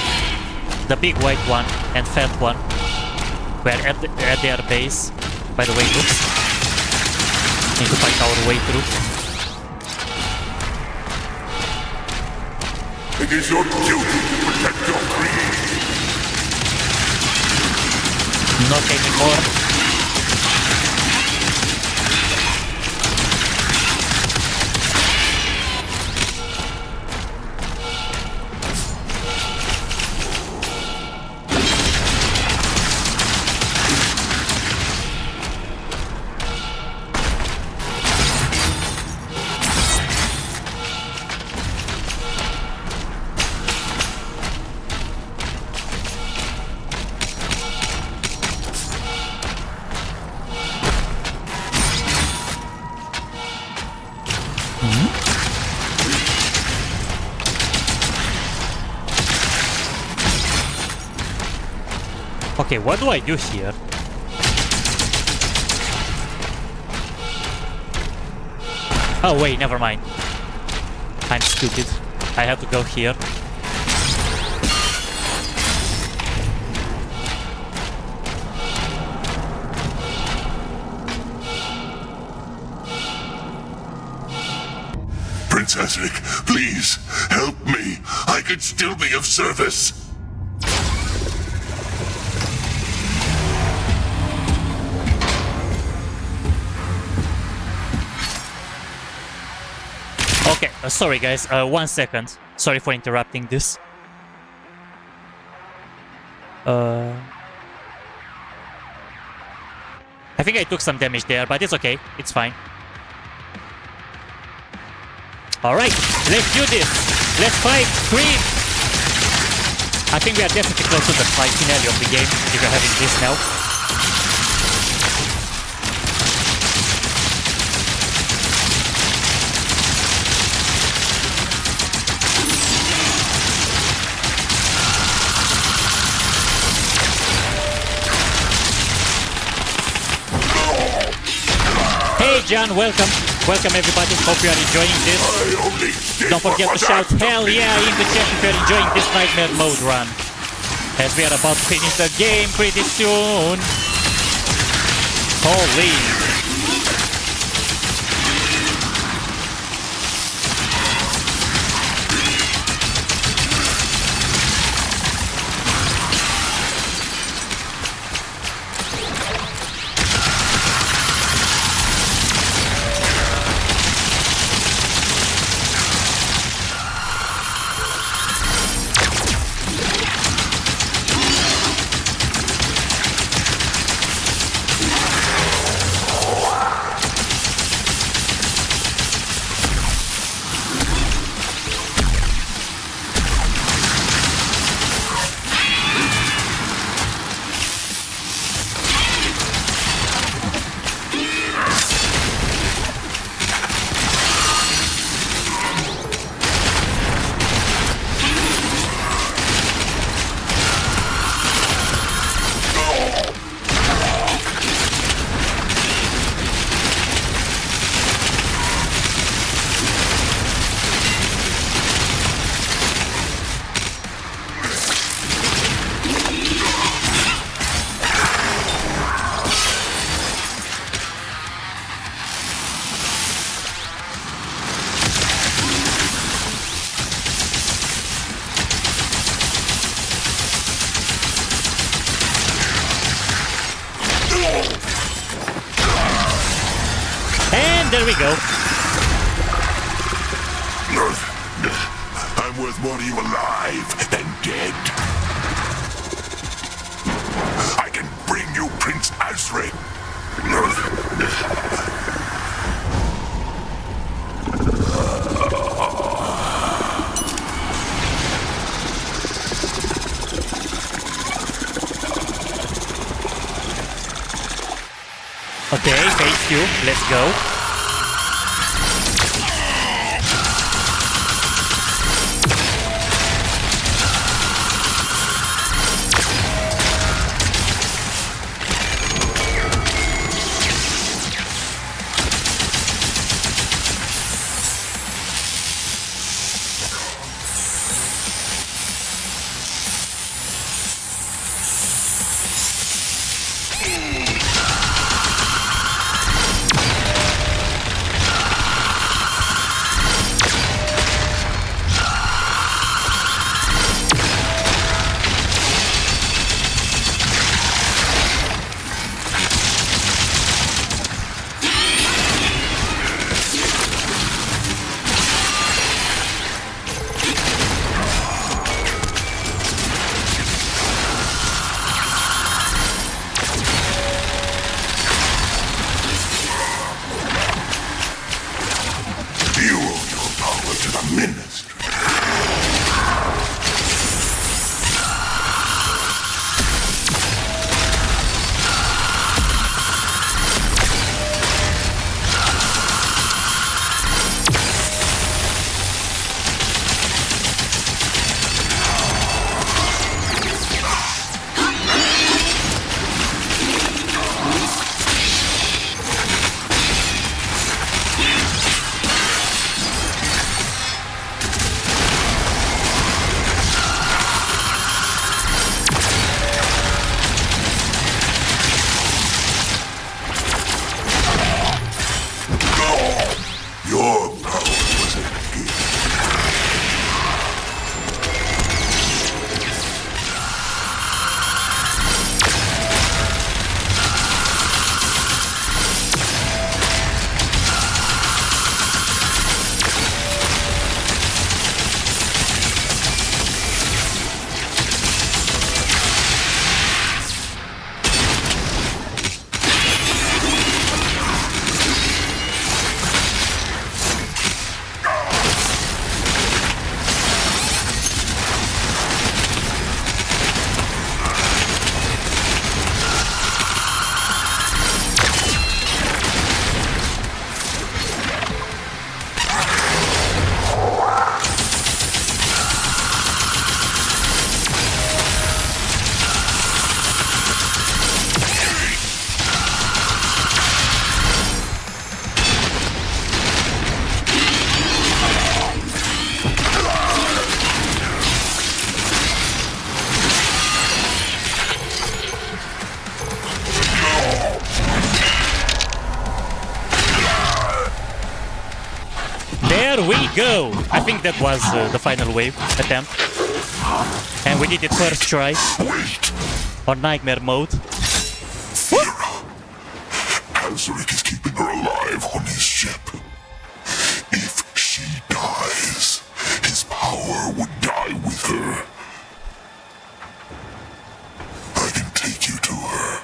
[SPEAKER 1] The big white one and fat one. We're at their base. By the way, oops. Need to fight our way through.
[SPEAKER 2] It is your duty to protect your Kreed.
[SPEAKER 1] Not anymore. Okay, what do I do here? Oh wait, never mind. I'm stupid. I have to go here.
[SPEAKER 2] Prince Ahzrak, please, help me. I could still be of service.
[SPEAKER 1] Okay, sorry guys, 1 second. Sorry for interrupting this. I think I took some damage there, but it's okay. It's fine. Alright, let's do this. Let's fight Kreed. I think we are definitely close to the finale of the game if we're having this now. Hey John, welcome. Welcome everybody, hope you are enjoying this. Don't forget to shout hell yeah in the chat if you're enjoying this nightmare mode run. as we are about to finish the game pretty soon. Holy. There we go.
[SPEAKER 2] I'm worth more to you alive than dead. I can bring you Prince Ahzrak.
[SPEAKER 1] Okay, phase 2, let's go. go! I think that was the final wave attempt. And we did it first try. On nightmare mode.
[SPEAKER 2] Ahzrak is keeping her alive on his ship. If she dies, his power would die with her. I can take you to her.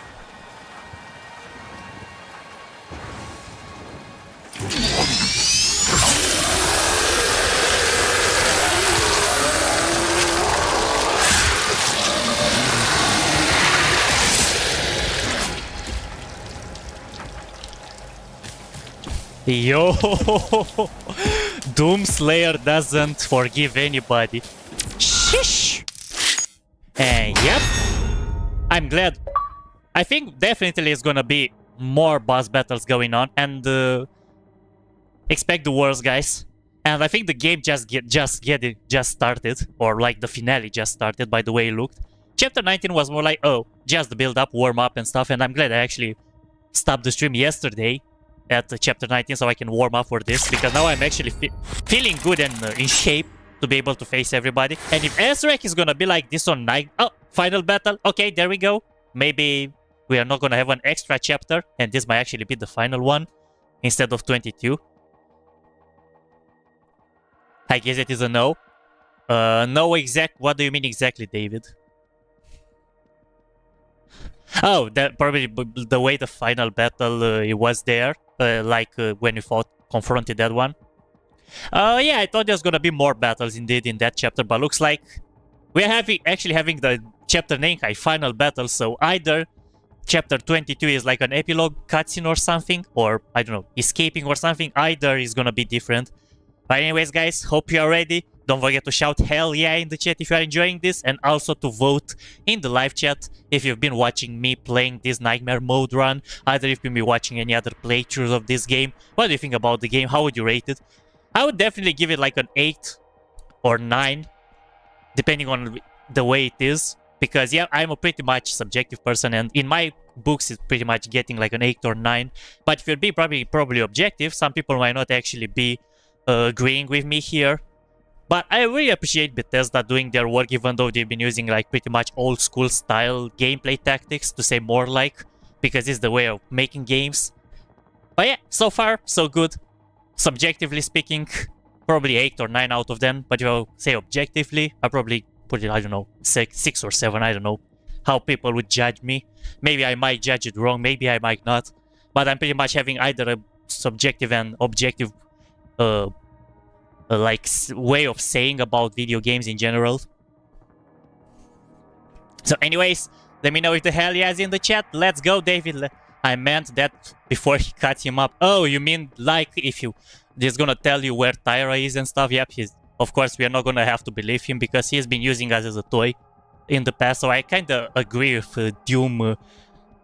[SPEAKER 1] Yo, Doomslayer doesn't forgive anybody. Shish! And yep, I'm glad. I think definitely it's gonna be more boss battles going on, and expect the worst, guys. And I think the game just started, or like the finale just started by the way it looked. Chapter 19 was more like, oh, just the build up, warm up and stuff, and I'm glad I actually stopped the stream yesterday at chapter 19 so I can warm up for this, because now I'm actually feeling good and in shape to be able to face everybody. And if Ahzrak is gonna be like this on night, oh, final battle, okay, there we go. Maybe we are not gonna have an extra chapter, and this might actually be the final one instead of 22. I guess it is a no. No exact. What do you mean exactly, David? Oh, that probably the way the final battle it was there, when you confronted that one. Yeah, I thought there's gonna be more battles indeed in that chapter, but looks like we're actually having the chapter name final battle. So either chapter 22 is like an epilogue cutscene or something, or I don't know, escaping or something. Either is gonna be different. But anyways, guys, hope you are ready. Don't forget to shout hell yeah in the chat if you are enjoying this, and also to vote in the live chat if you've been watching me playing this nightmare mode run, either if you've been watching any other playthroughs of this game. What do you think about the game? How would you rate it? I would definitely give it like an 8 or 9, depending on the way it is, because yeah, I'm a pretty much subjective person, and in my books it's pretty much getting like an 8 or 9. But if you'll be probably objective, some people might not actually be agreeing with me here. But I really appreciate Bethesda doing their work, even though they've been using like pretty much old school style gameplay tactics, to say more like, because it's the way of making games. But yeah, so far so good. Subjectively speaking, probably 8 or 9 out of 10. But if I say objectively, I probably put it, I don't know, 6 or 7. I don't know how people would judge me. Maybe I might judge it wrong, maybe I might not. But I'm pretty much having either a subjective and objective way of saying about video games in general. So anyways, let me know if the hell yeah is in the chat. Let's go, David. I meant that before he cut him up. Oh, you mean like if you just gonna tell you where Tyra is and stuff? Yep, of course we are not gonna have to believe him, because he's been using us as a toy in the past. So I kinda agree with Doom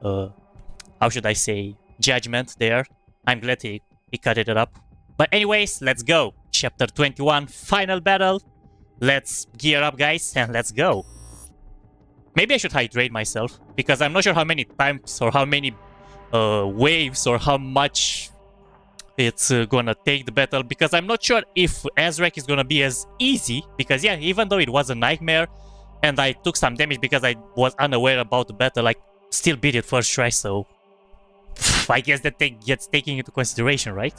[SPEAKER 1] how should I say, judgment there. I'm glad he cut it up. But anyways, let's go. Chapter 21, final battle. Let's gear up, guys, and let's go. Maybe I should hydrate myself, because I'm not sure how many times or how many waves or how much it's gonna take the battle, because I'm not sure if Ahzrak is gonna be as easy, because yeah, even though it was a nightmare and I took some damage because I was unaware about the battle, I still beat it first try, so I guess that gets taken into consideration, right?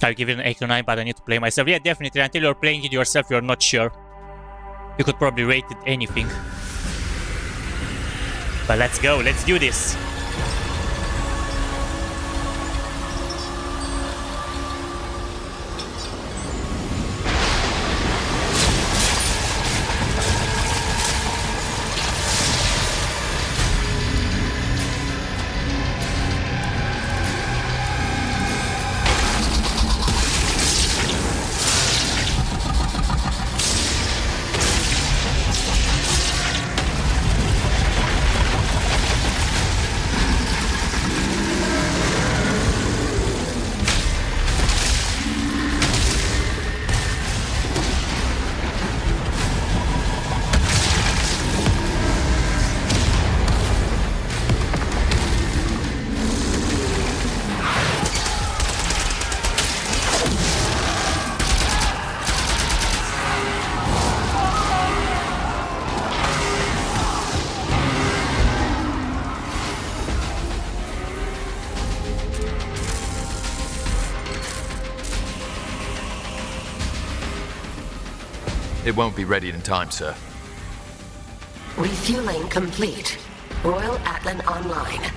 [SPEAKER 1] I'll give it an 8 or 9, but I need to play myself. Yeah, definitely. Until you're playing it yourself, you're not sure. You could probably rate it anything. But let's go. Let's do this.
[SPEAKER 9] It won't be ready in time, sir.
[SPEAKER 10] Refueling complete. Royal Atlan online.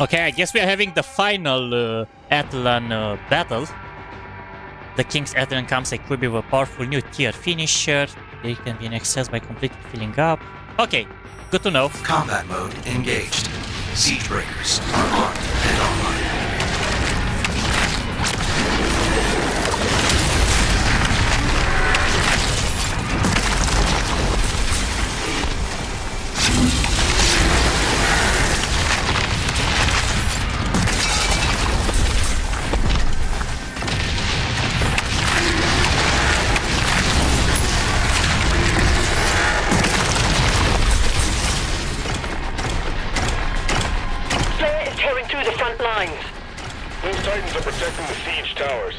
[SPEAKER 1] Okay, I guess we are having the final Atlan battle. The King's Atlan comes equipped with a powerful new tier finisher. They can be accessed by completely filling up. Okay, good to know.
[SPEAKER 5] Combat mode engaged. Siege breakers are armed and online.
[SPEAKER 4] Those Titans are protecting the siege towers.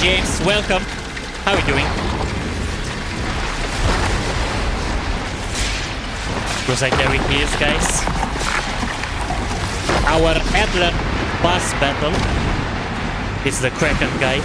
[SPEAKER 1] James, welcome. How are you doing? Because I carry his guys. Our Adler boss battle is the Kraken guy.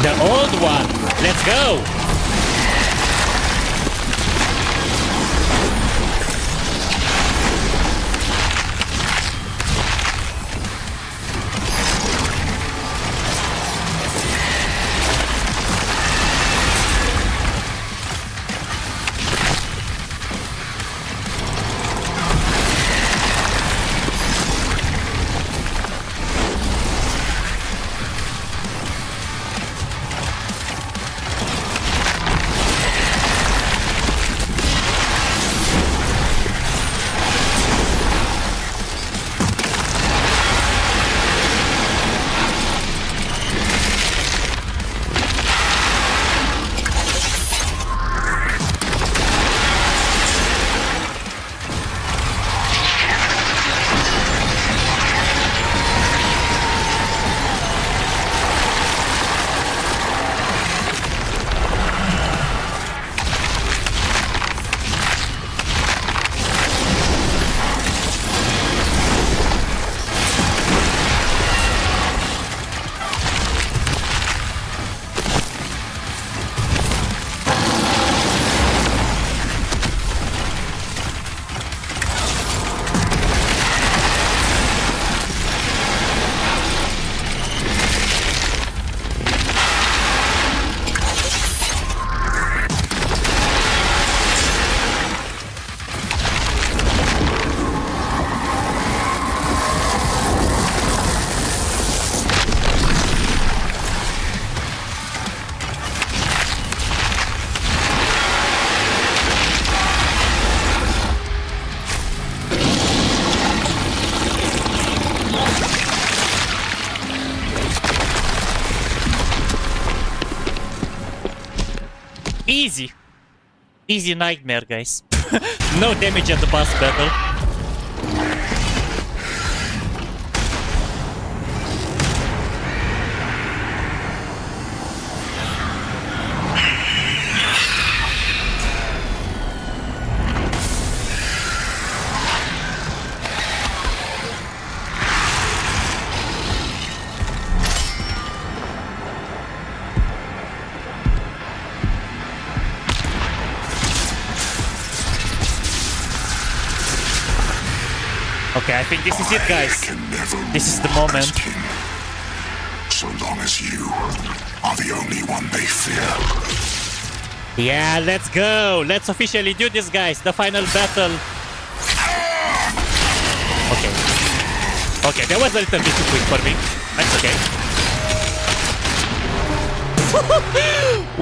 [SPEAKER 1] The old one. Let's go. Easy. Easy nightmare, guys. No damage at the boss battle. Okay, I think this is it, guys. This is the moment.
[SPEAKER 2] So long as you are the only one they fear.
[SPEAKER 1] Yeah, let's go. Let's officially do this, guys. The final battle. Okay. Okay, that was a little bit too quick for me. That's okay.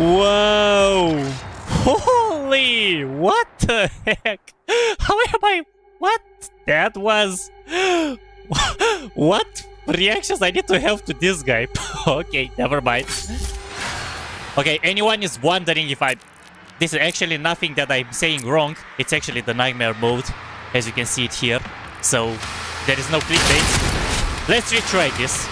[SPEAKER 1] Whoa. Holy, what the heck? How am I? What? That was... What reactions I need to have to this guy? Okay, never mind. Okay, anyone is wondering if I... This is actually nothing that I'm saying wrong. It's actually the nightmare mode, as you can see it here. So, there is no clickbait. Let's retry this.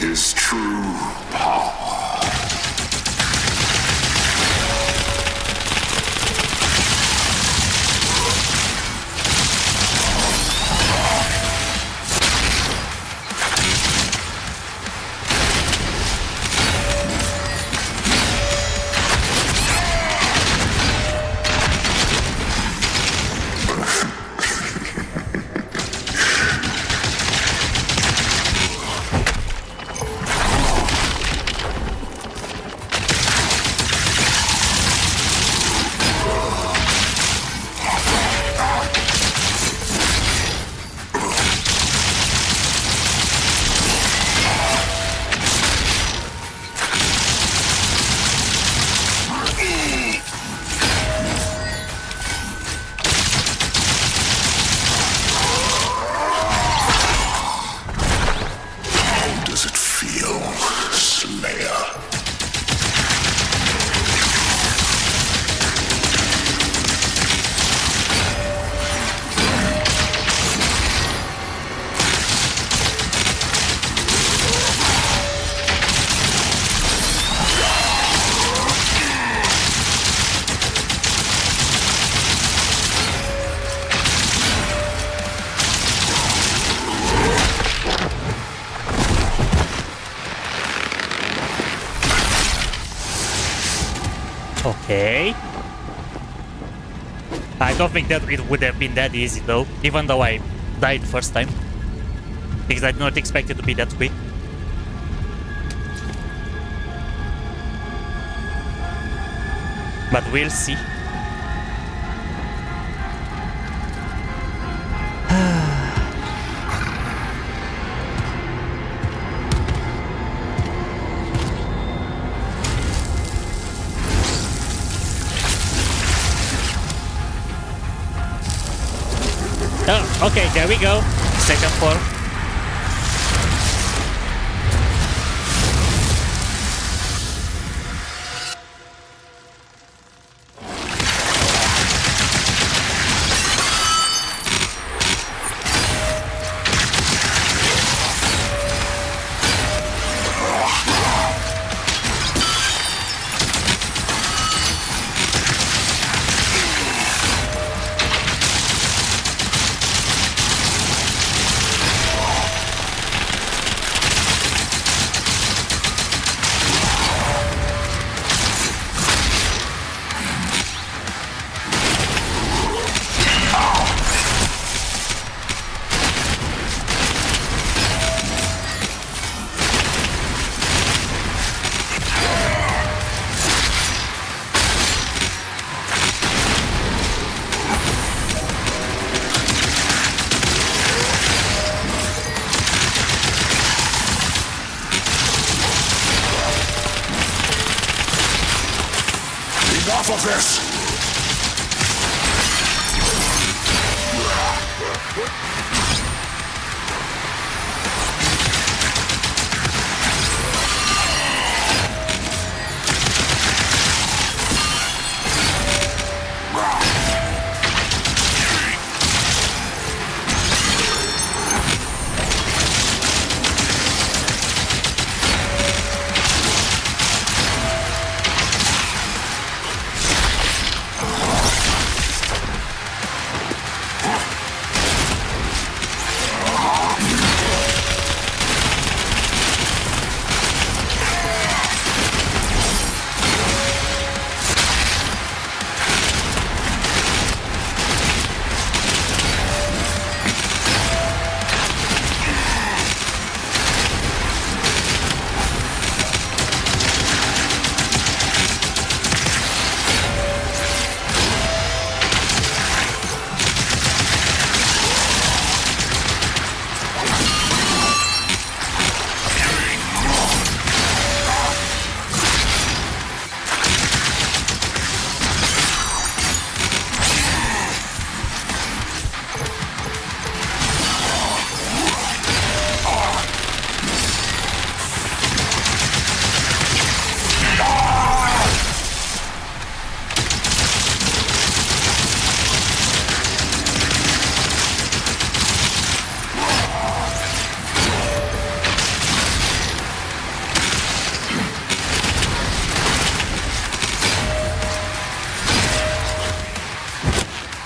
[SPEAKER 2] Is true power.
[SPEAKER 1] Okay. I don't think that it would have been that easy though, even though I died first time. Because I did not expect it to be that quick. But we'll see. Oh, okay, there we go. Second floor.
[SPEAKER 2] Enough of this!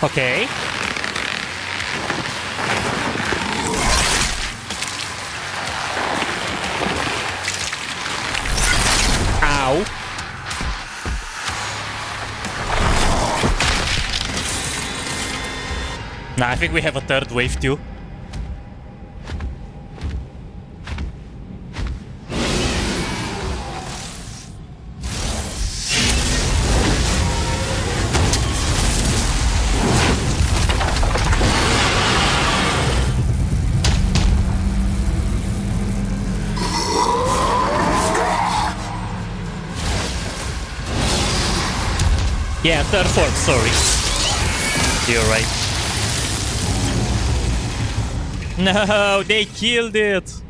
[SPEAKER 1] Okay. Ow. Nah, I think we have a third wave too. Yeah, third form, sorry. You're right. No, they killed it.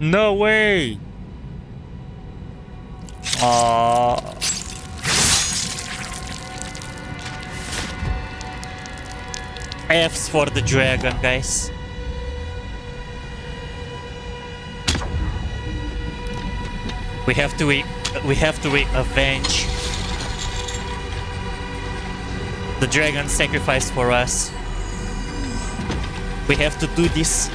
[SPEAKER 1] No way. Aww. F's for the dragon, guys. We have to avenge the dragon sacrifice for us. We have to do this.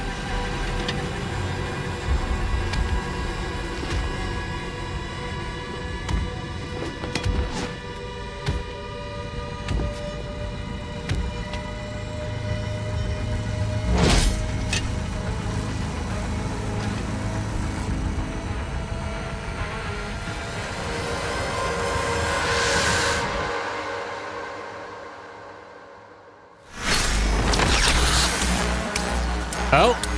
[SPEAKER 1] Oh.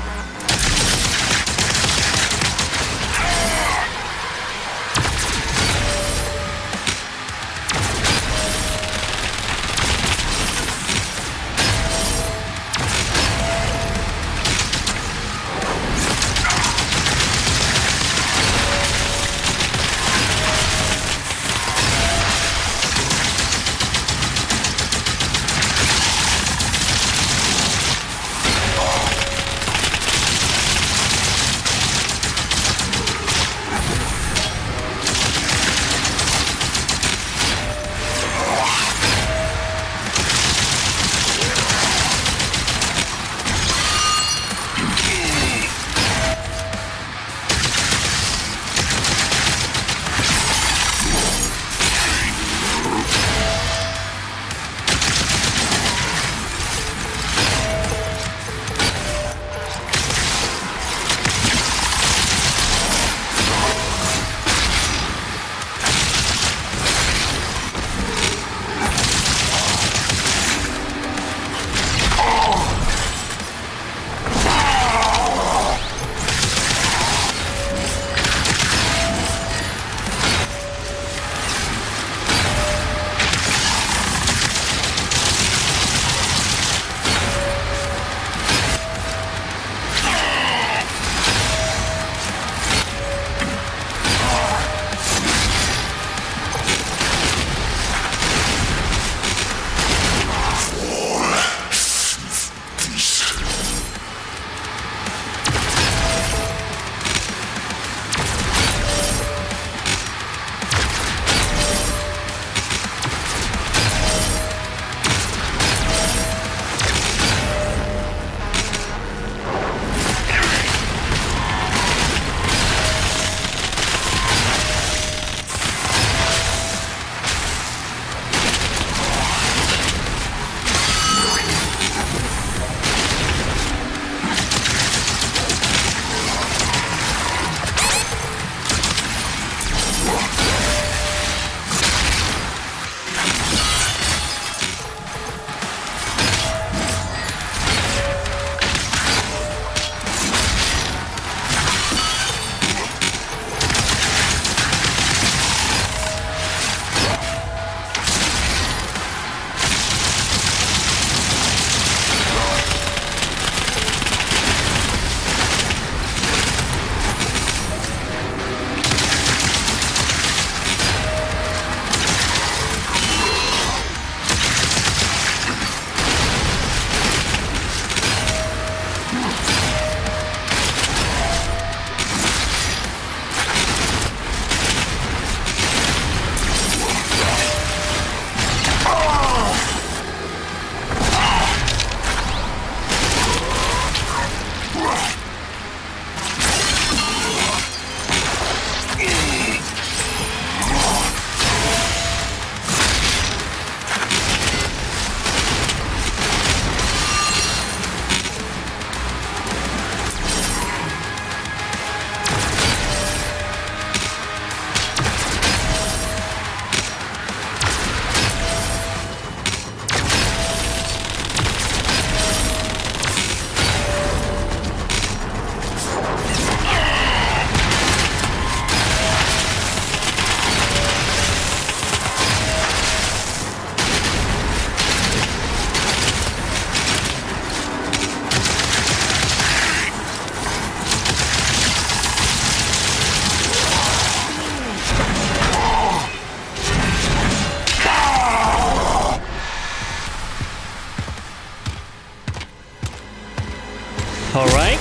[SPEAKER 1] Alright.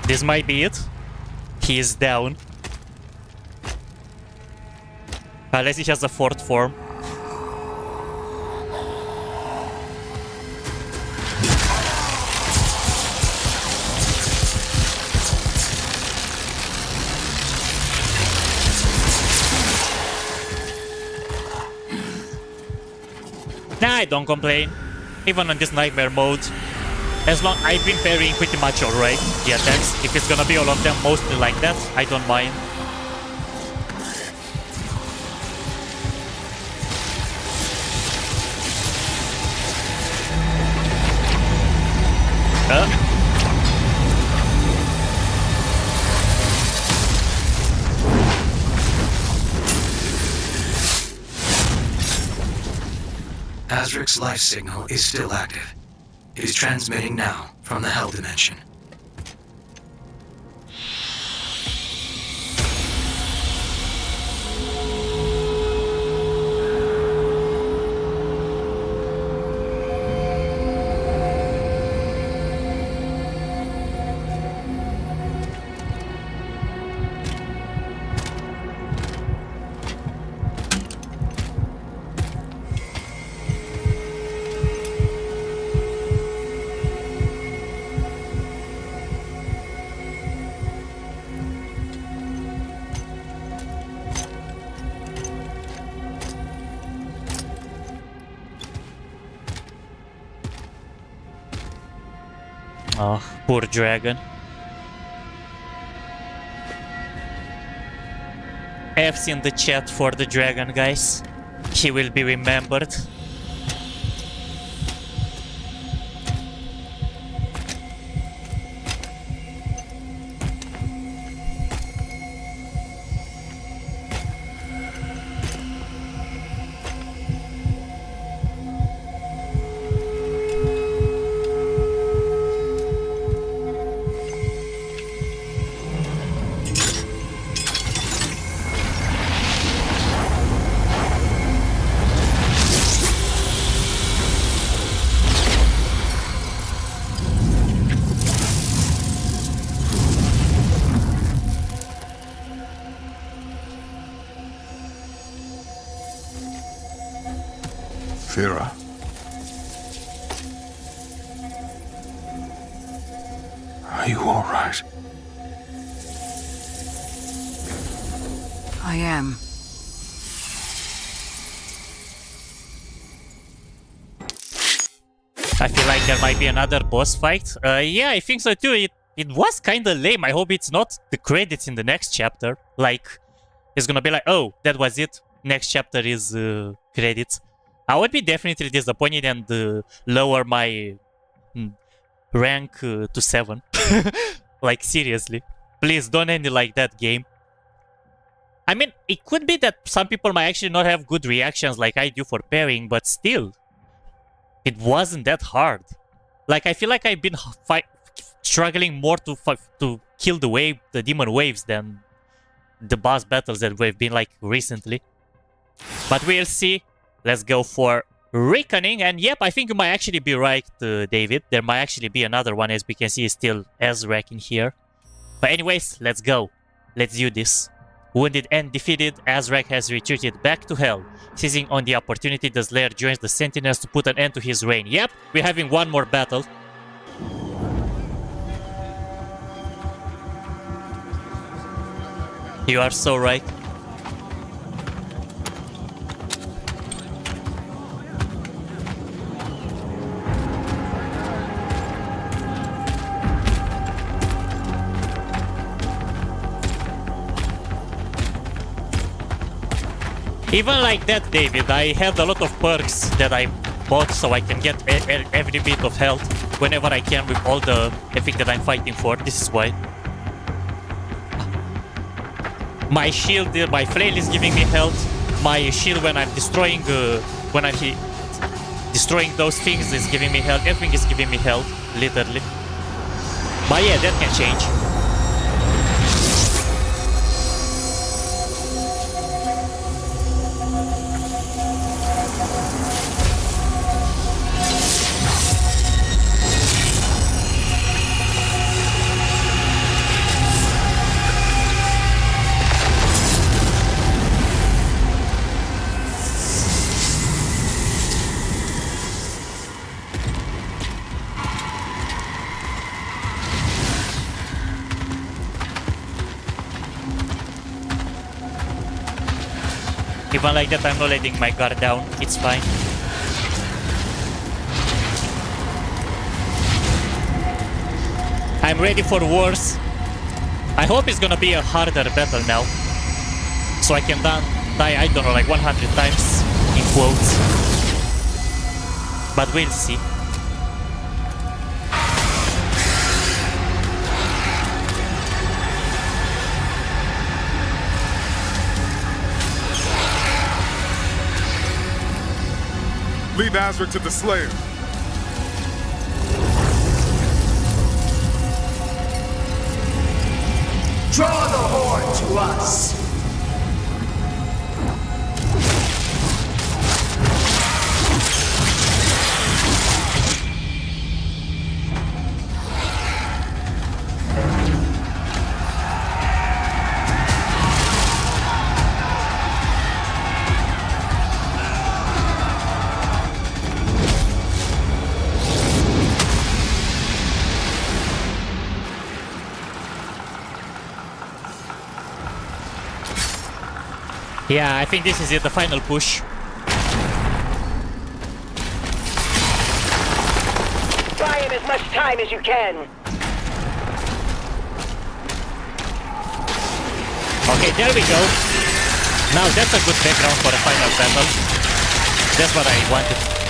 [SPEAKER 1] This might be it. He is down. Unless he has a fourth form. Nah, I don't complain. Even on this nightmare mode. As long I've been parrying pretty much alright the attacks. If it's gonna be all of them mostly like that, I don't mind.
[SPEAKER 5] Ahzrak's life signal is still active. It is transmitting now from the Hell Dimension.
[SPEAKER 1] Oh, poor dragon. F's in the chat for the dragon, guys. He will be remembered.
[SPEAKER 6] Fira. Are you all right?
[SPEAKER 9] I am.
[SPEAKER 1] I feel like there might be another boss fight. Yeah, I think so too. It was kinda lame. I hope it's not the credits in the next chapter. Like, it's gonna be like, oh, that was it. Next chapter is credits. I would be definitely disappointed and lower my rank to 7. Like, seriously. Please, don't end it like that, game. I mean, it could be that some people might actually not have good reactions like I do for pairing, but still. It wasn't that hard. Like, I feel like I've been struggling more to kill the demon waves than the boss battles that we've been like recently. But we'll see. Let's go for Reckoning. And yep, I think you might actually be right, David. There might actually be another one. As we can see, is still Ahzrak in here. But anyways, let's go. Let's do this. Wounded and defeated, Ahzrak has retreated back to Hell. Seizing on the opportunity, the Slayer joins the Sentinels to put an end to his reign. Yep, we're having one more battle. You are so right. Even like that, David, I had a lot of perks that I bought so I can get every bit of health whenever I can with all the epic that I'm fighting for. This is why. My shield, my flail is giving me health. My shield when I'm destroying destroying those things is giving me health. Everything is giving me health, literally. But yeah, that can change. Even like that, I'm not letting my guard down. It's fine. I'm ready for wars. I hope it's gonna be a harder battle now. So I can die, I don't know, like 100 times, in quotes. But we'll see.
[SPEAKER 9] Leave Ahzrak to the Slayer.
[SPEAKER 11] Draw the horde to us!
[SPEAKER 1] Yeah, I think this is it, the final push.
[SPEAKER 11] Buy in as much time as you can.
[SPEAKER 1] Okay, there we go. Now that's a good background for a final battle. That's what I wanted.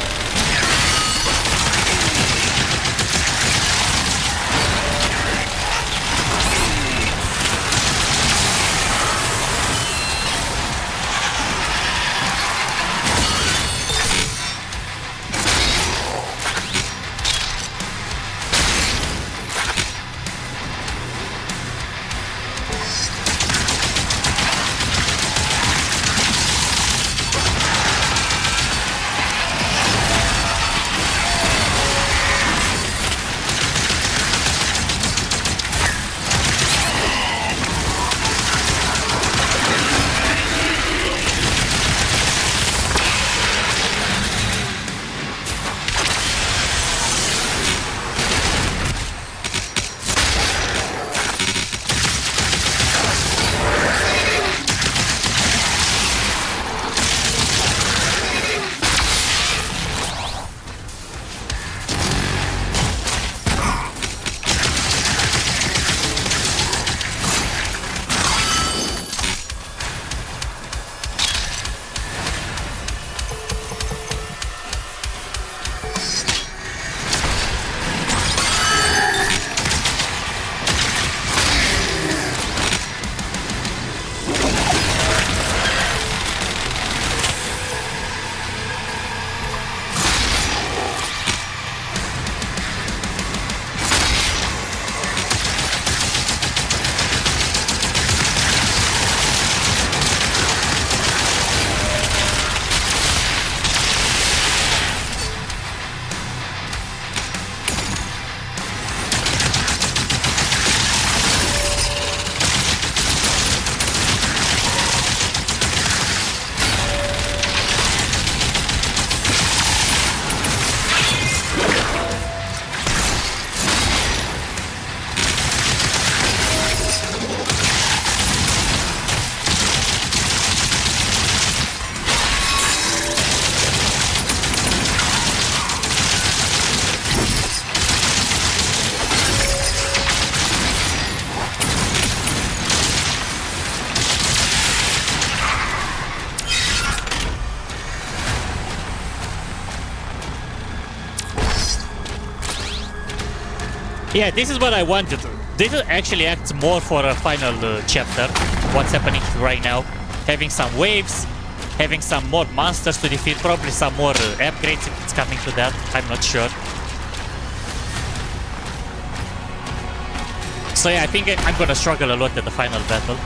[SPEAKER 1] Yeah, this is what I wanted. This actually acts more for a final chapter. What's happening right now. Having some waves, having some more monsters to defeat, probably some more upgrades if it's coming to that. I'm not sure. So yeah, I think I'm gonna struggle a lot at the final battle.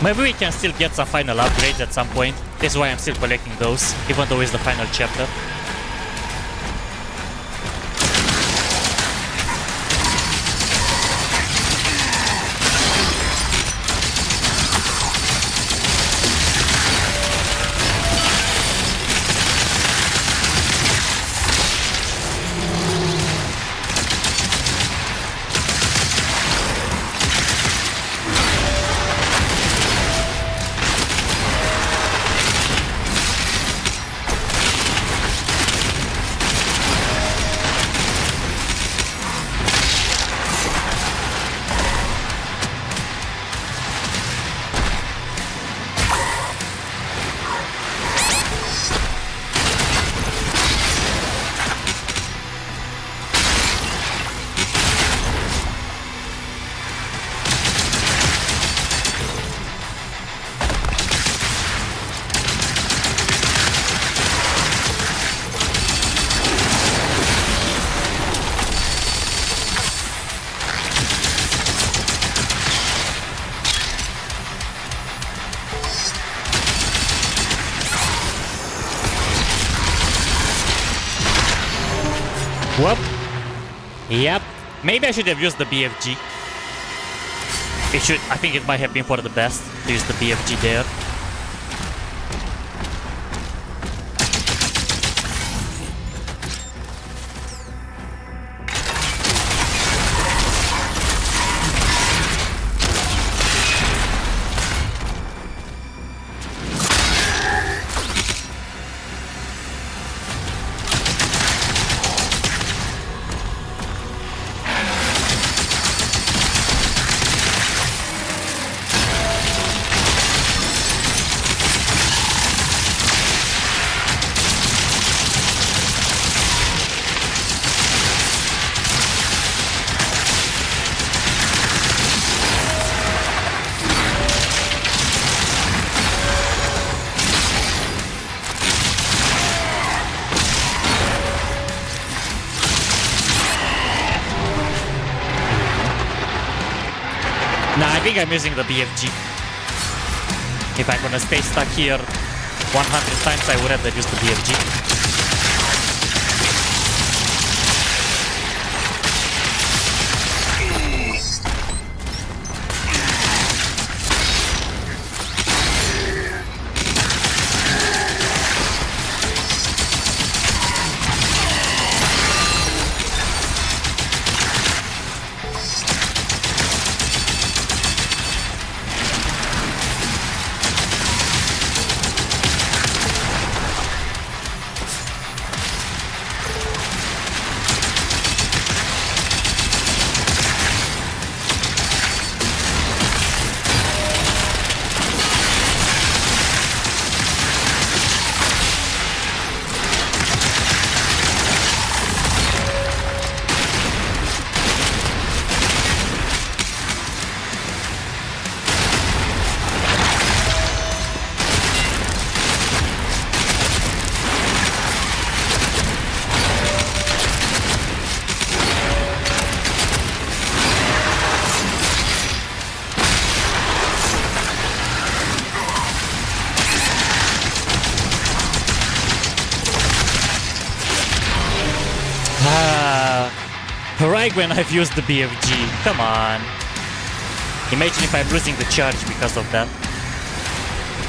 [SPEAKER 1] Maybe we can still get some final upgrades at some point. That's why I'm still collecting those, even though it's the final chapter. Whoop. Yep. Maybe I should have used the BFG. I think it might have been for the best to use the BFG there. Nah, I think I'm using the BFG. If I'm gonna stay stuck here 100 times, I would have used the BFG. Right when I've used the BFG. Come on. Imagine if I'm losing the charge because of that.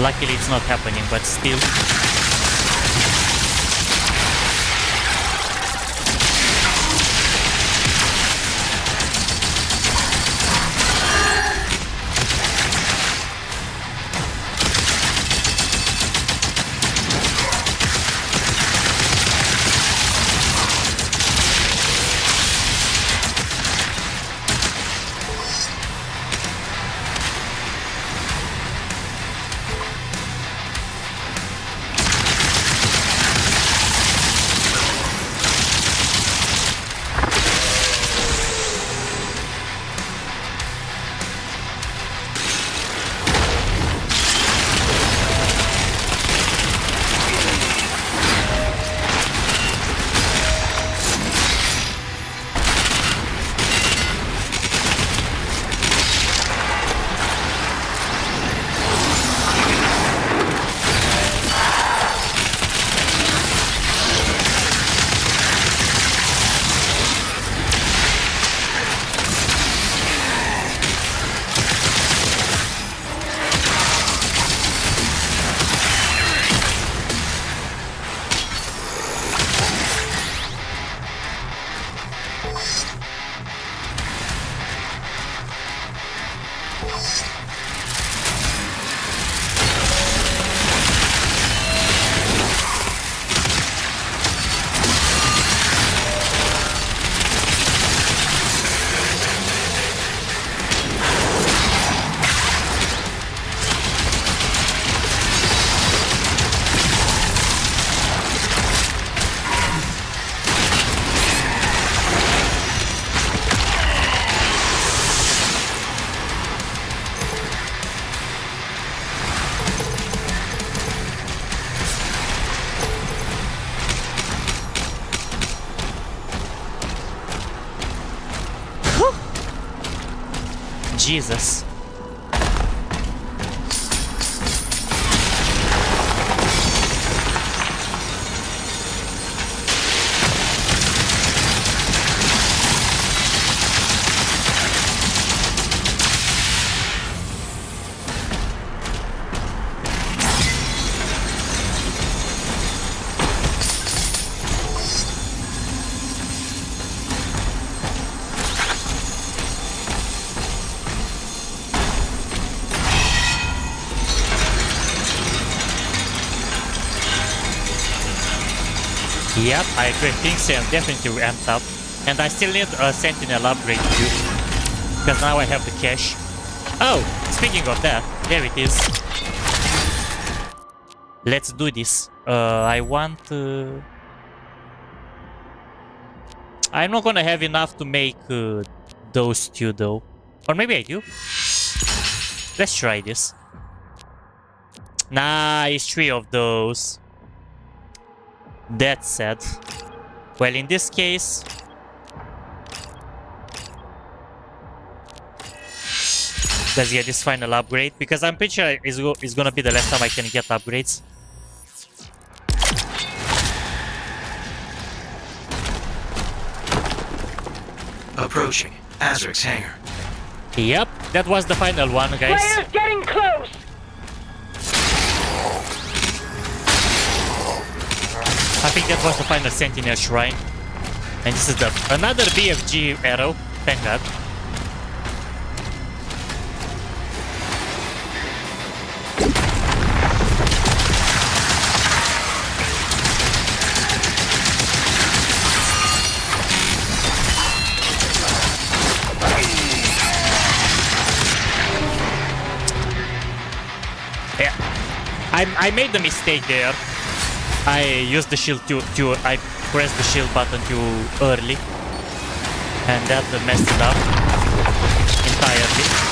[SPEAKER 1] Luckily it's not happening, but still. Jesus. Yep, I agree. Things are definitely amped up. And I still need a Sentinel upgrade too. Because now I have the cash. Oh, speaking of that, there it is. Let's do this. I want... I'm not gonna have enough to make those two though. Or maybe I do. Let's try this. Nice, 3 of those. That's sad. Well, in this case... let's get this final upgrade. Because I'm pretty sure it's gonna be the last time I can get upgrades.
[SPEAKER 5] Approaching Ahzrak's hangar.
[SPEAKER 1] Yep, that was the final one, guys.
[SPEAKER 11] Players getting close!
[SPEAKER 1] I think that was the final Sentinel Shrine. And this is another BFG arrow. Thank God. Yeah, I made the mistake there. I used the shield I pressed the shield button too early, and that messed it up entirely.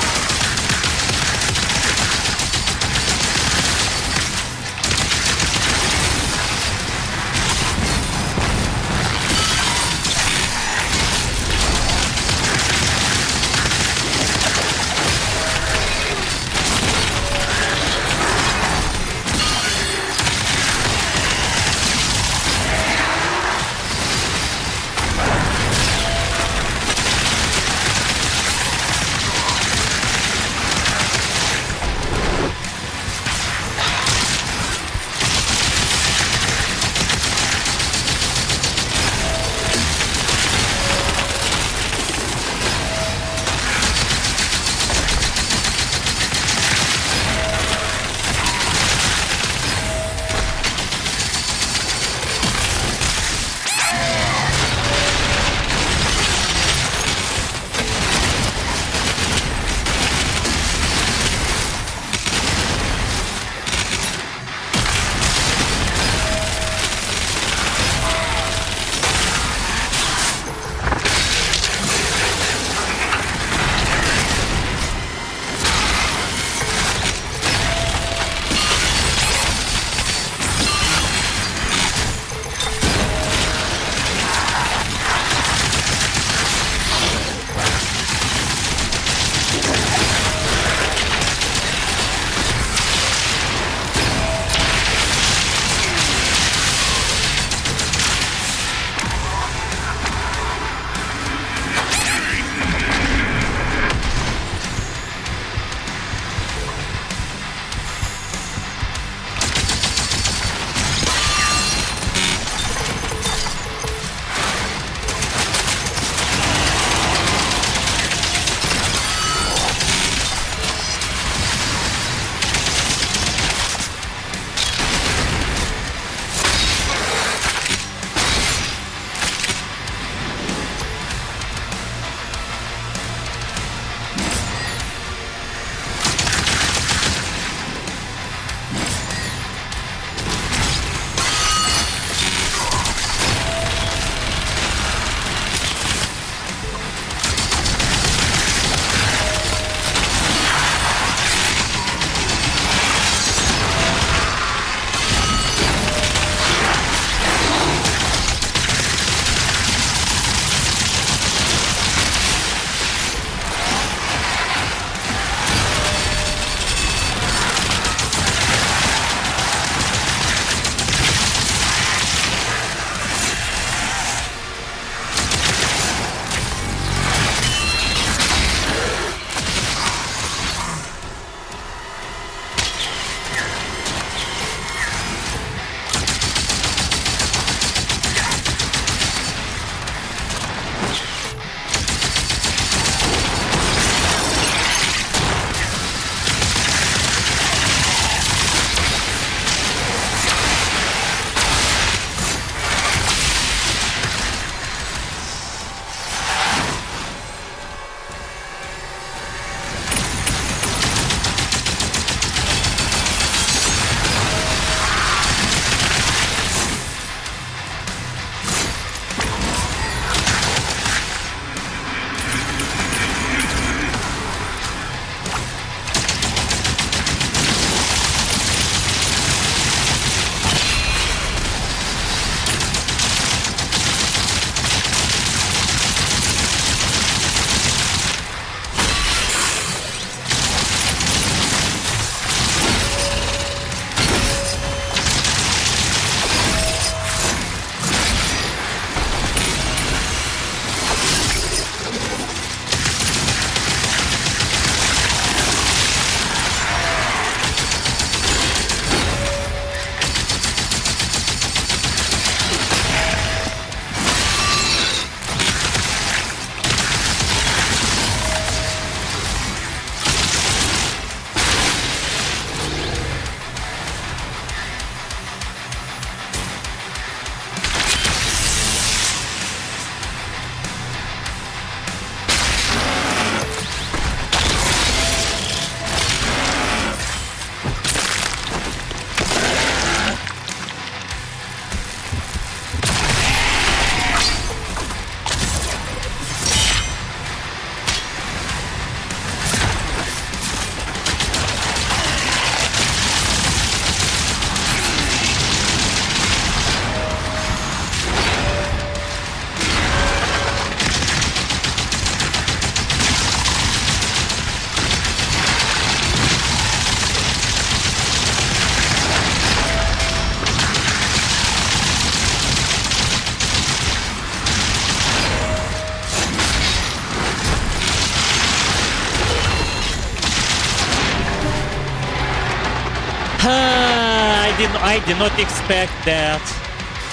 [SPEAKER 1] I did not expect that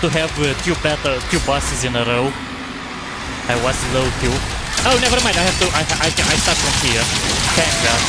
[SPEAKER 1] to have two bosses in a row. I was low too. Oh, never mind. I start from here. Thank God.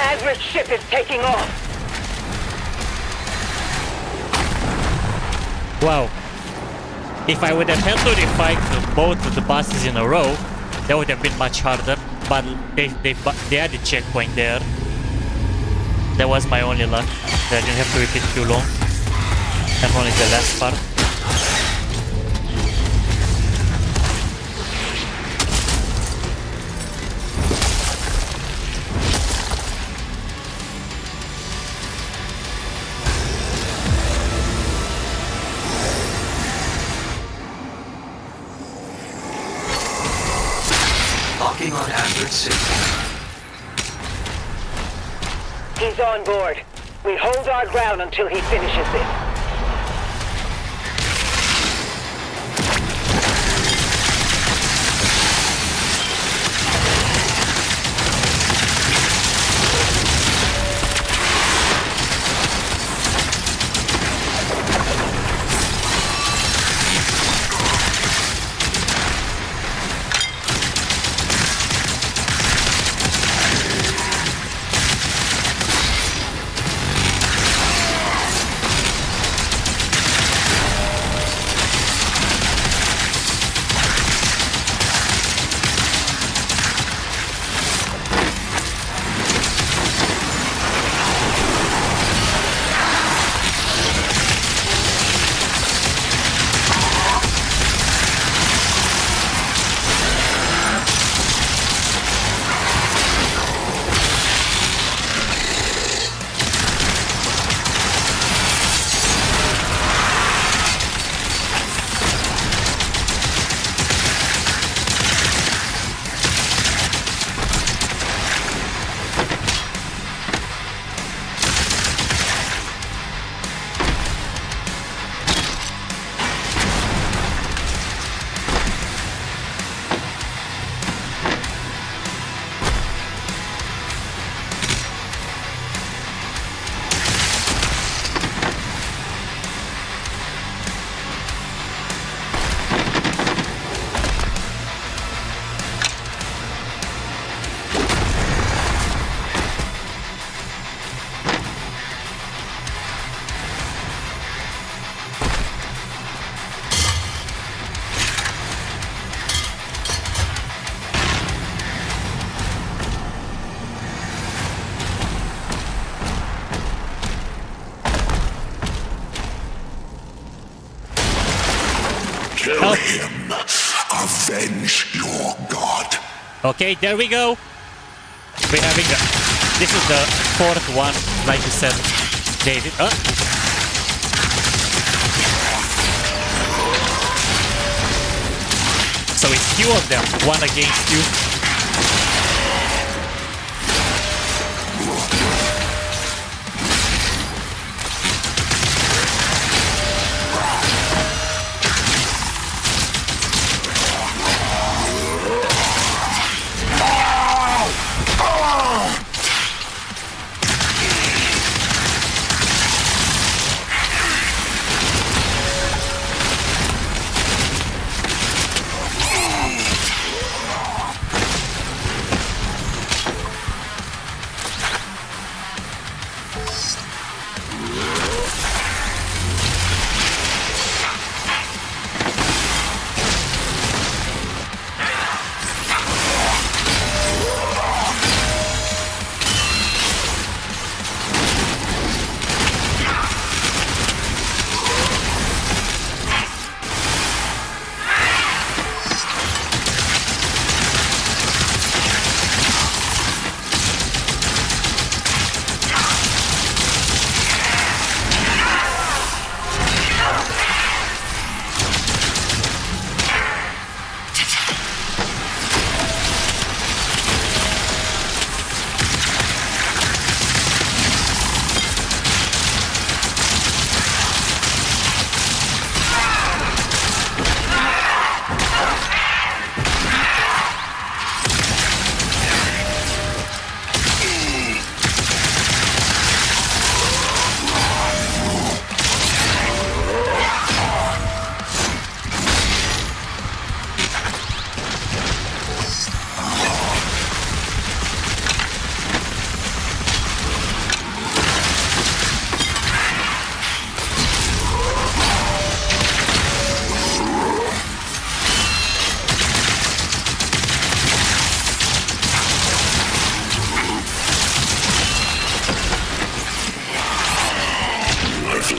[SPEAKER 11] Ahzrak's ship is taking off.
[SPEAKER 1] Wow. If I would have had to refight both of the bosses in a row, that would have been much harder. But they had a checkpoint there. That was my only luck. That I didn't have to repeat too long. And only the last part.
[SPEAKER 5] Locking on Ahzrak's signal.
[SPEAKER 11] He's on board. We hold our ground until he finishes this.
[SPEAKER 1] Okay, there we go. We're having this is the fourth one, like you said, David. So it's two of them, one against you.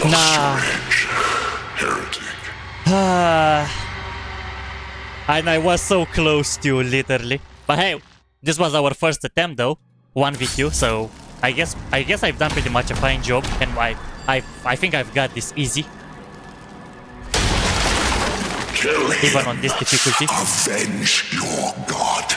[SPEAKER 1] Nah.
[SPEAKER 2] Heretic.
[SPEAKER 1] And I was so close to, literally. But hey, this was our first attempt though, 1v2. So I guess I've done pretty much a fine job, and I think I've got this easy.
[SPEAKER 2] Kill him.
[SPEAKER 1] Even on this difficulty.
[SPEAKER 2] Avenge your god.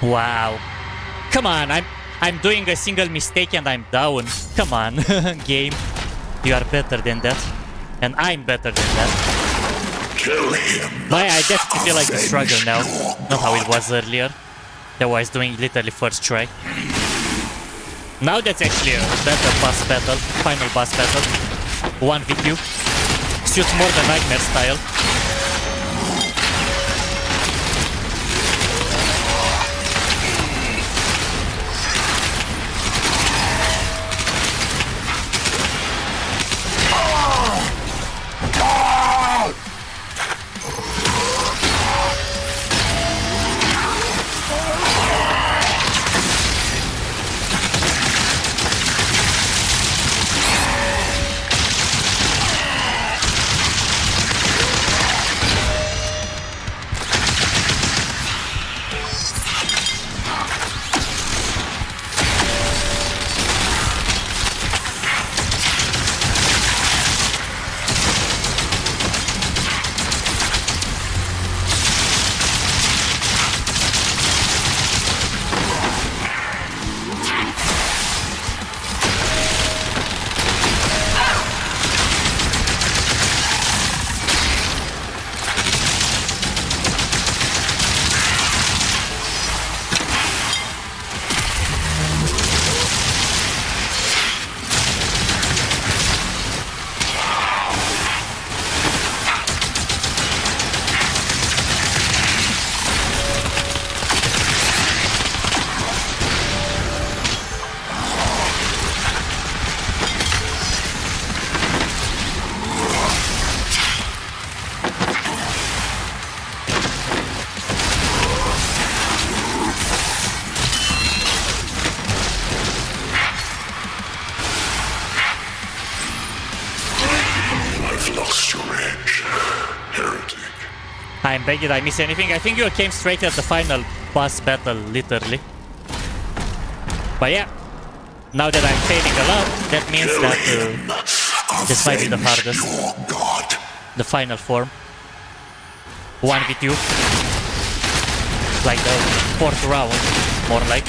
[SPEAKER 1] Wow. Come on, I'm doing a single mistake and I'm down. Come on, game. You are better than that. And I'm better than that.
[SPEAKER 2] Kill him.
[SPEAKER 1] But I definitely feel like the struggle now. Not how it was earlier. That was doing literally first try. Now that's actually a better boss battle. Final boss battle. 1v2. Suits more the Nightmare style. I'm begging, did I miss anything? I think you came straight at the final boss battle, literally. But yeah, now that I'm failing a lot, that means that this might be the hardest. The final form. 1v2. Like the 4th round, more like.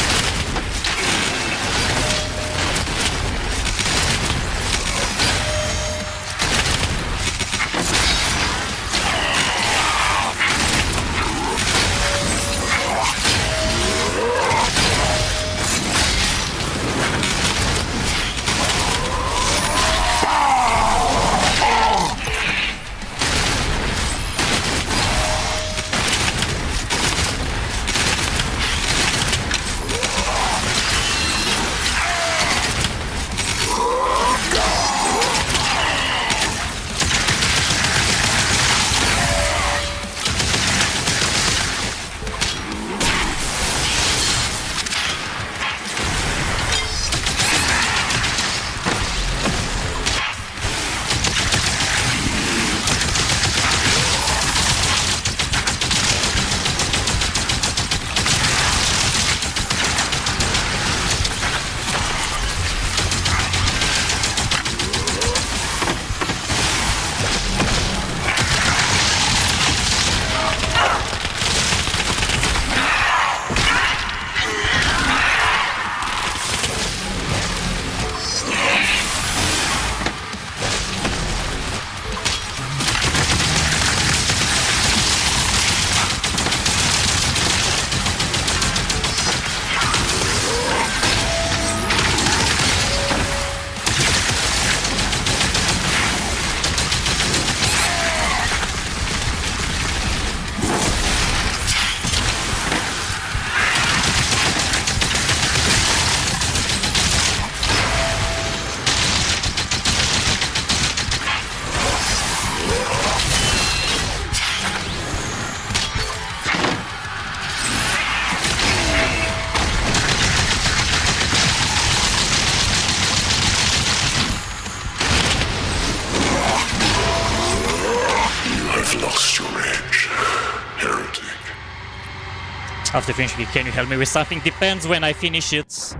[SPEAKER 1] After finishing it, can you help me with something? Depends when I finish it.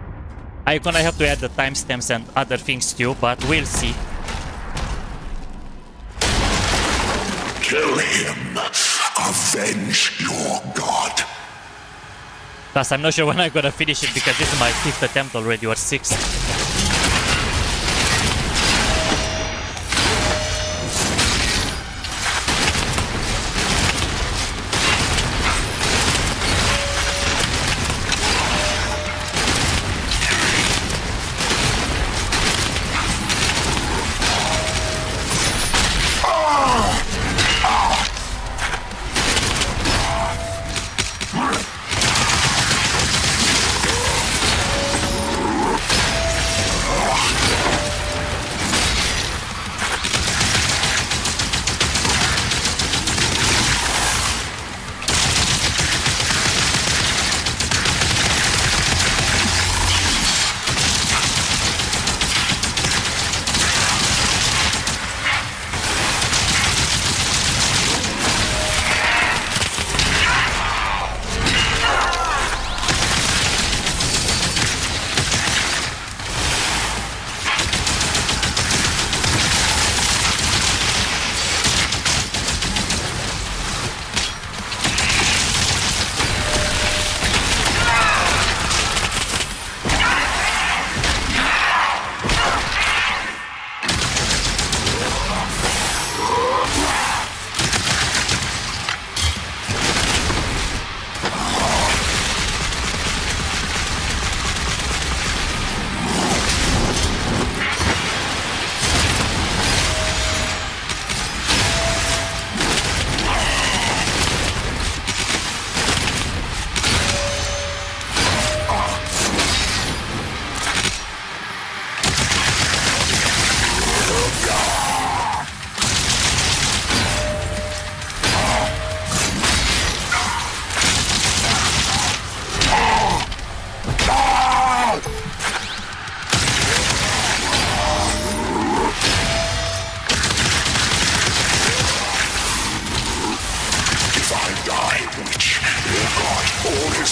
[SPEAKER 1] I'm gonna have to add the timestamps and other things too, but we'll see.
[SPEAKER 2] Kill him. Avenge your god.
[SPEAKER 1] Plus, I'm not sure when I'm gonna finish it because this is my 5th attempt already, or 6th.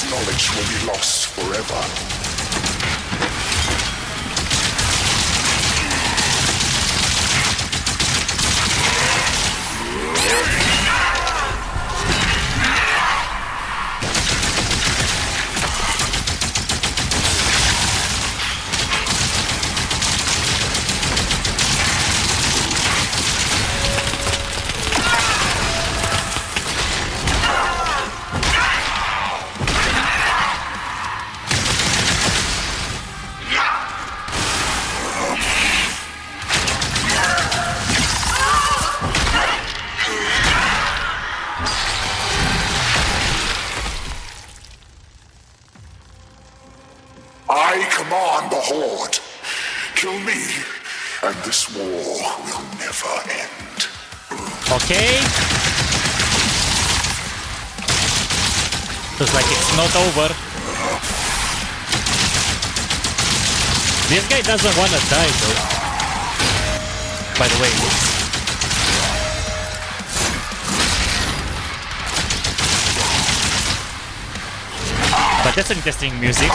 [SPEAKER 2] knowledge will be lost forever. I command the Horde. Kill me, and this war will never end.
[SPEAKER 1] Okay. Looks like it's not over. This guy doesn't want to die though. By the way, but that's interesting music.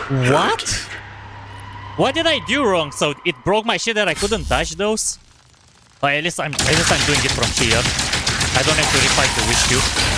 [SPEAKER 1] What? What did I do wrong? So it broke my shit that I couldn't dodge those? Or at least I'm doing it from here. I don't have to refight the Wish Cube.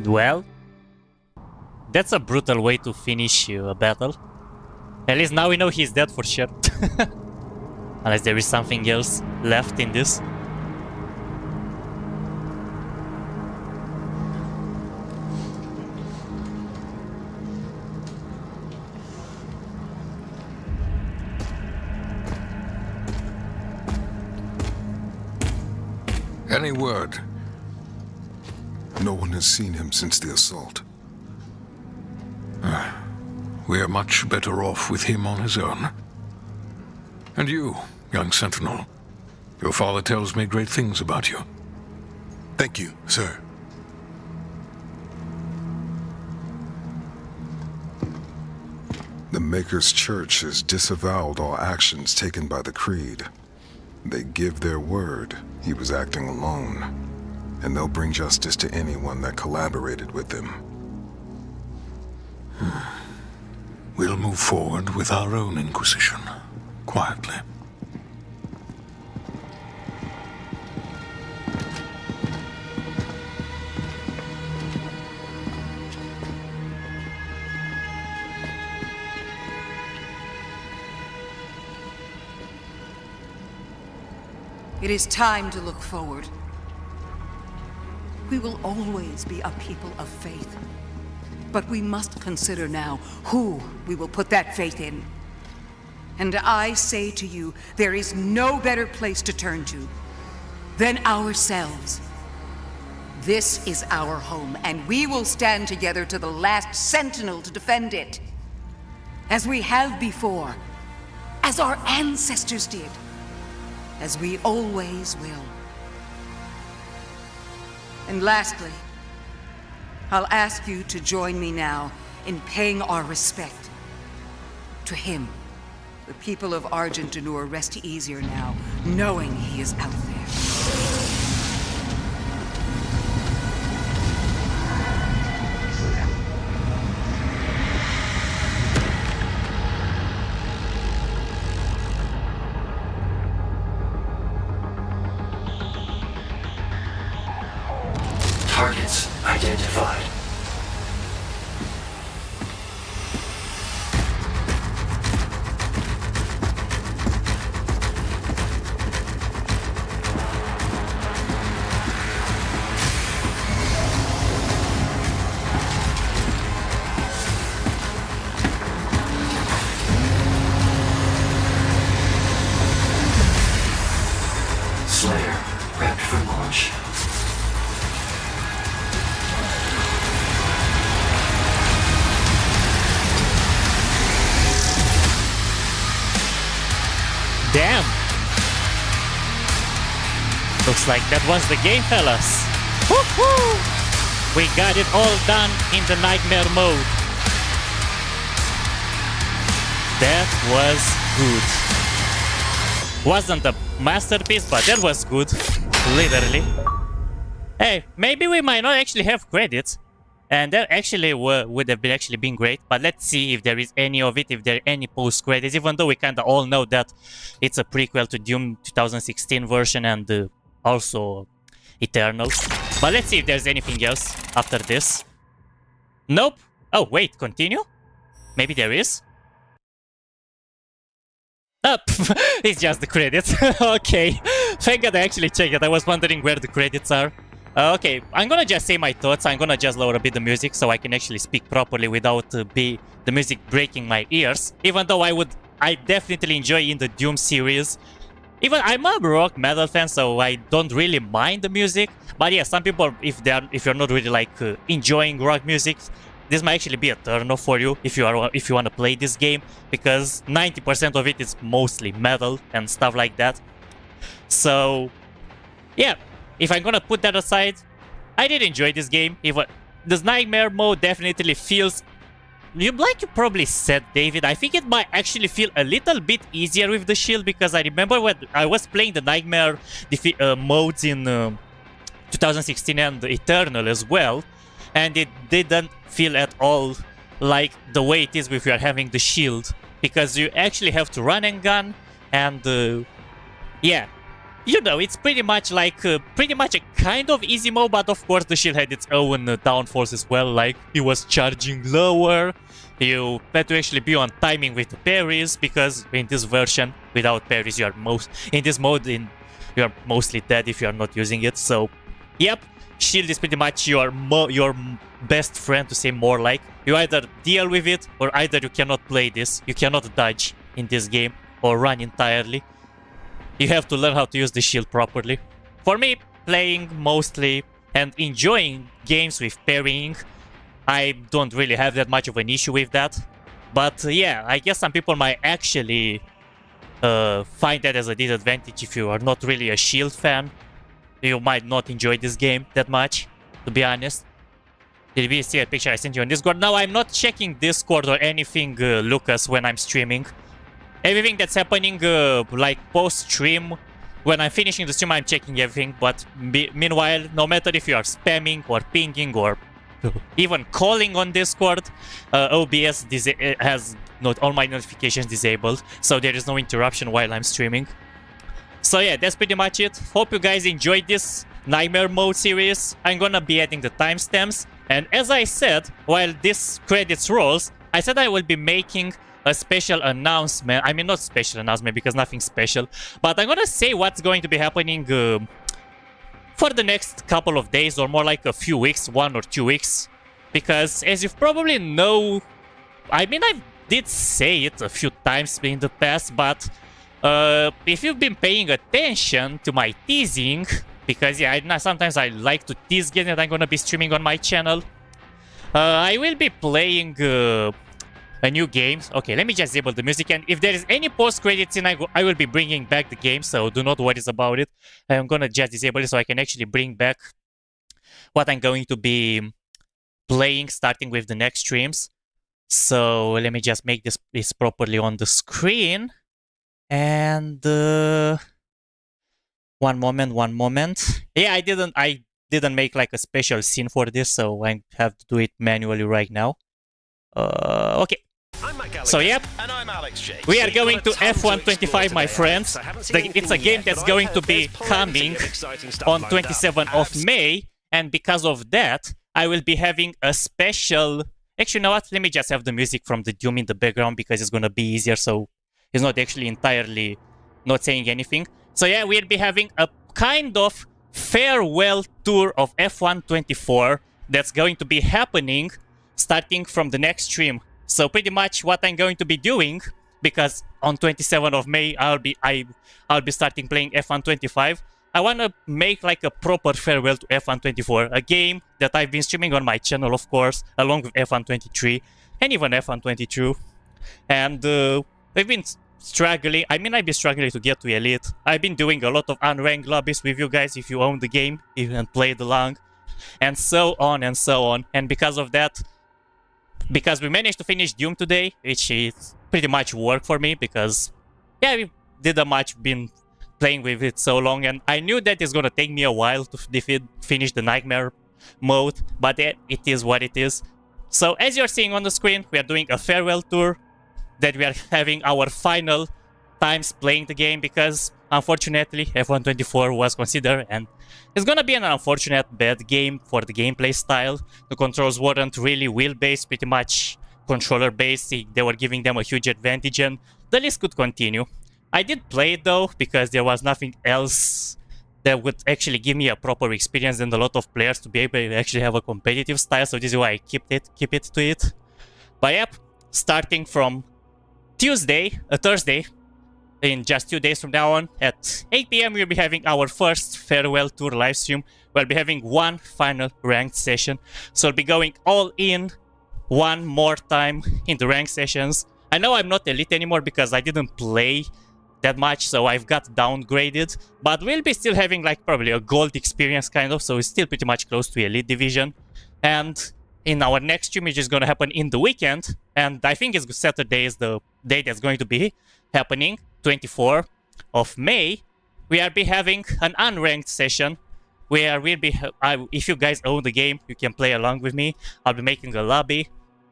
[SPEAKER 1] Well, that's a brutal way to finish a battle. At least now we know he's dead for sure. Unless there is something else left in this.
[SPEAKER 3] Any word?
[SPEAKER 2] No one has seen him since the assault.
[SPEAKER 3] We are much better off with him on his own. And you, young sentinel, your father tells me great things about you.
[SPEAKER 2] Thank you, sir. The Maker's Church has disavowed all actions taken by the Kreed. They give their word he was acting alone, and they'll bring justice to anyone that collaborated with them.
[SPEAKER 3] We'll move forward with our own Inquisition, quietly.
[SPEAKER 9] It is time to look forward. We will always be a people of faith. But we must consider now who we will put that faith in. And I say to you, there is no better place to turn to than ourselves. This is our home, and we will stand together to the last sentinel to defend it. As we have before, as our ancestors did. As we always will. And lastly, I'll ask you to join me now in paying our respect to him. The people of Argentanur rest easier now, knowing he is out there.
[SPEAKER 5] Targets identified. Slayer, prepped for launch.
[SPEAKER 1] Damn! Looks like that was the game, fellas. Woohoo! We got it all done in the nightmare mode. That was good. Wasn't a masterpiece, but that was good. Literally. Hey, maybe we might not actually have credits. And that actually would have been great. But let's see if there is any of it, if there are any post-credits. Even though we kind of all know that it's a prequel to Doom 2016 version and also Eternals. But let's see if there's anything else after this. Nope. Oh, wait, continue? Maybe there is? Up! It's just the credits. Okay. Thank God I actually checked it. I was wondering where the credits are. Okay, I'm gonna just say my thoughts. I'm gonna just lower a bit the music so I can actually speak properly without the music breaking my ears. Even though I definitely enjoy in the Doom series. Even I'm a rock metal fan, so I don't really mind the music. But yeah, some people, if you're not really like enjoying rock music, this might actually be a turn-off for you if you want to play this game, because 90% of it is mostly metal and stuff like that. So yeah. If I'm gonna put that aside, I did enjoy this game. This nightmare mode definitely feels, like you probably said, David, I think it might actually feel a little bit easier with the shield, because I remember when I was playing the nightmare modes in 2016 and Eternal as well, and it didn't feel at all like the way it is if you are having the shield, because you actually have to run and gun, and yeah. you know, it's pretty much like pretty much a kind of easy mode, but of course the shield had its own downfalls as well. Like it was charging lower. You had to actually be on timing with the parries, because in this version without parries you are in this mode you are mostly dead if you are not using it. So yep, shield is pretty much your best friend, to say more like. You either deal with it or either you cannot play this. You cannot dodge in this game or run entirely. You have to learn how to use the shield properly. For me, playing mostly and enjoying games with parrying, I don't really have that much of an issue with that. But yeah, I guess some people might actually find that as a disadvantage if you are not really a shield fan. You might not enjoy this game that much, to be honest. Did you see a picture I sent you on Discord? Now, I'm not checking Discord or anything, Lucas, when I'm streaming. Everything that's happening, like post-stream, when I'm finishing the stream, I'm checking everything. But meanwhile, no matter if you are spamming or pinging or even calling on Discord, OBS has not all my notifications disabled, so there is no interruption while I'm streaming. So yeah, that's pretty much it. Hope you guys enjoyed this Nightmare Mode series. I'm gonna be adding the timestamps. And as I said, while this credits rolls, I said I will be making a special announcement. I mean, not special announcement because nothing special. But I'm gonna say what's going to be happening for the next couple of days, or more like a few weeks, 1 or 2 weeks. Because as you probably know, I mean, I did say it a few times in the past, but if you've been paying attention to my teasing, because yeah, sometimes I like to tease games that I'm gonna be streaming on my channel, I will be playing a new game. Okay, let me just disable the music, and if there is any post-credit scene, I will be bringing back the game, so do not worry about it. I'm gonna just disable it so I can actually bring back what I'm going to be playing starting with the next streams. So let me just make this properly on the screen. And one moment. Yeah, I didn't make like a special scene for this, so I have to do it manually right now. Okay. So yep, we are going to F125, my friends. It's a game that's going to be coming on 27th of May, and because of that, I will be having a special... Actually, you know what? Let me just have the music from the Doom in the background, because it's gonna be easier, so it's not actually entirely not saying anything. So yeah, we'll be having a kind of farewell tour of F124 that's going to be happening starting from the next stream. So pretty much what I'm going to be doing, because on 27th of May I'll be starting playing F125. I want to make like a proper farewell to F124, a game that I've been streaming on my channel, of course, along with F123 and even F122. And we've been struggling. I mean, I've been struggling to get to Elite. I've been doing a lot of unranked lobbies with you guys if you own the game and played along, and so on and so on. And because of that, because we managed to finish Doom today, which is pretty much work for me, because yeah, we didn't much been playing with it so long, and I knew that it's gonna take me a while to finish the Nightmare mode, but it is what it is. So as you're seeing on the screen, we are doing a farewell tour, that we are having our final times playing the game, because unfortunately F124 was considered, and it's gonna be an unfortunate bad game for the gameplay style. The controls weren't really wheel-based, pretty much controller-based. They were giving them a huge advantage, and the list could continue. I did play it though, because there was nothing else that would actually give me a proper experience and a lot of players to be able to actually have a competitive style, so this is why I keep it to it. But yep, starting from Thursday, in just 2 days from now on, at 8 PM, we'll be having our first farewell tour live stream. We'll be having one final ranked session, so I'll be going all in one more time in the ranked sessions. I know I'm not elite anymore because I didn't play that much, so I've got downgraded, but we'll be still having like probably a gold experience kind of, so it's still pretty much close to elite division. And in our next stream, which is going to happen in the weekend, and I think it's Saturday is the day that's going to be happening, 24th of May, we'll be having an unranked session where we'll be, if you guys own the game, you can play along with me. I'll be making a lobby.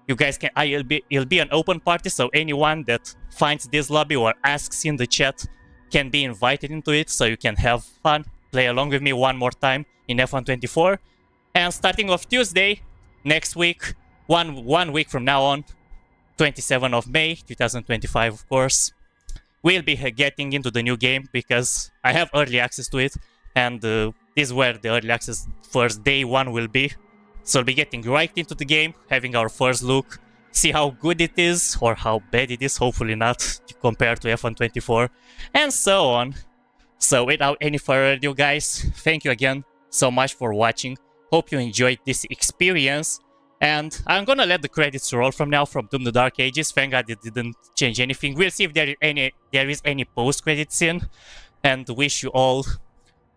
[SPEAKER 1] You guys can, it'll be an open party, so anyone that finds this lobby or asks in the chat can be invited into it, so you can have fun, play along with me one more time in F124. And starting off Tuesday, next week, one week from now on, 27th of May, 2025, of course, we'll be getting into the new game because I have early access to it, and this is where the early access first day one will be. So we'll be getting right into the game, having our first look, see how good it is or how bad it is, hopefully not, compared to F124, and so on. So without any further ado, guys, thank you again so much for watching. Hope you enjoyed this experience, and I'm gonna let the credits roll from now from Doom the Dark Ages. Thank God it didn't change anything. We'll see if there is any post-credit scene, and wish you all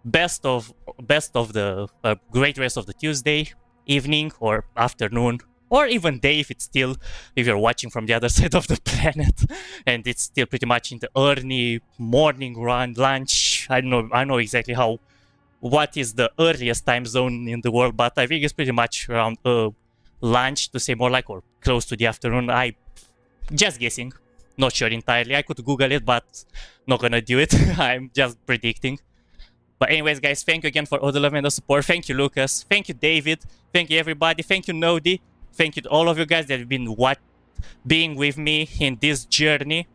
[SPEAKER 1] best of the great rest of the Tuesday evening or afternoon, or even day if you're watching from the other side of the planet and it's still pretty much in the early morning run lunch. I know exactly what is the earliest time zone in the world, but I think it's pretty much around lunch, to say more like, or close to the afternoon. I just guessing, not sure entirely. I could Google it, but not gonna do it. I'm just predicting. But anyways, guys, thank you again for all the love and the support. Thank you, Lucas. Thank you, David. Thank you, everybody. Thank you, Nodi. Thank you to all of you guys that have been being with me in this journey,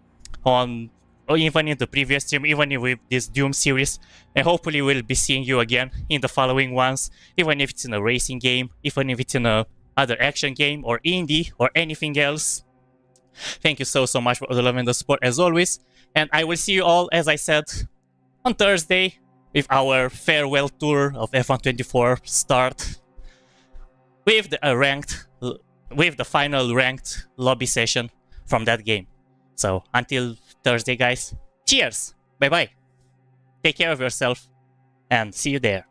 [SPEAKER 1] or even in the previous stream, even with this Doom series. And hopefully we'll be seeing you again in the following ones, even if it's in a racing game, even if it's in a other action game or indie or anything else. Thank you so much for all the love and the support as always. And I will see you all, as I said, on Thursday with our farewell tour of F124 start with the final ranked lobby session from that game. So until Thursday, guys, cheers, bye bye, take care of yourself, and see you there.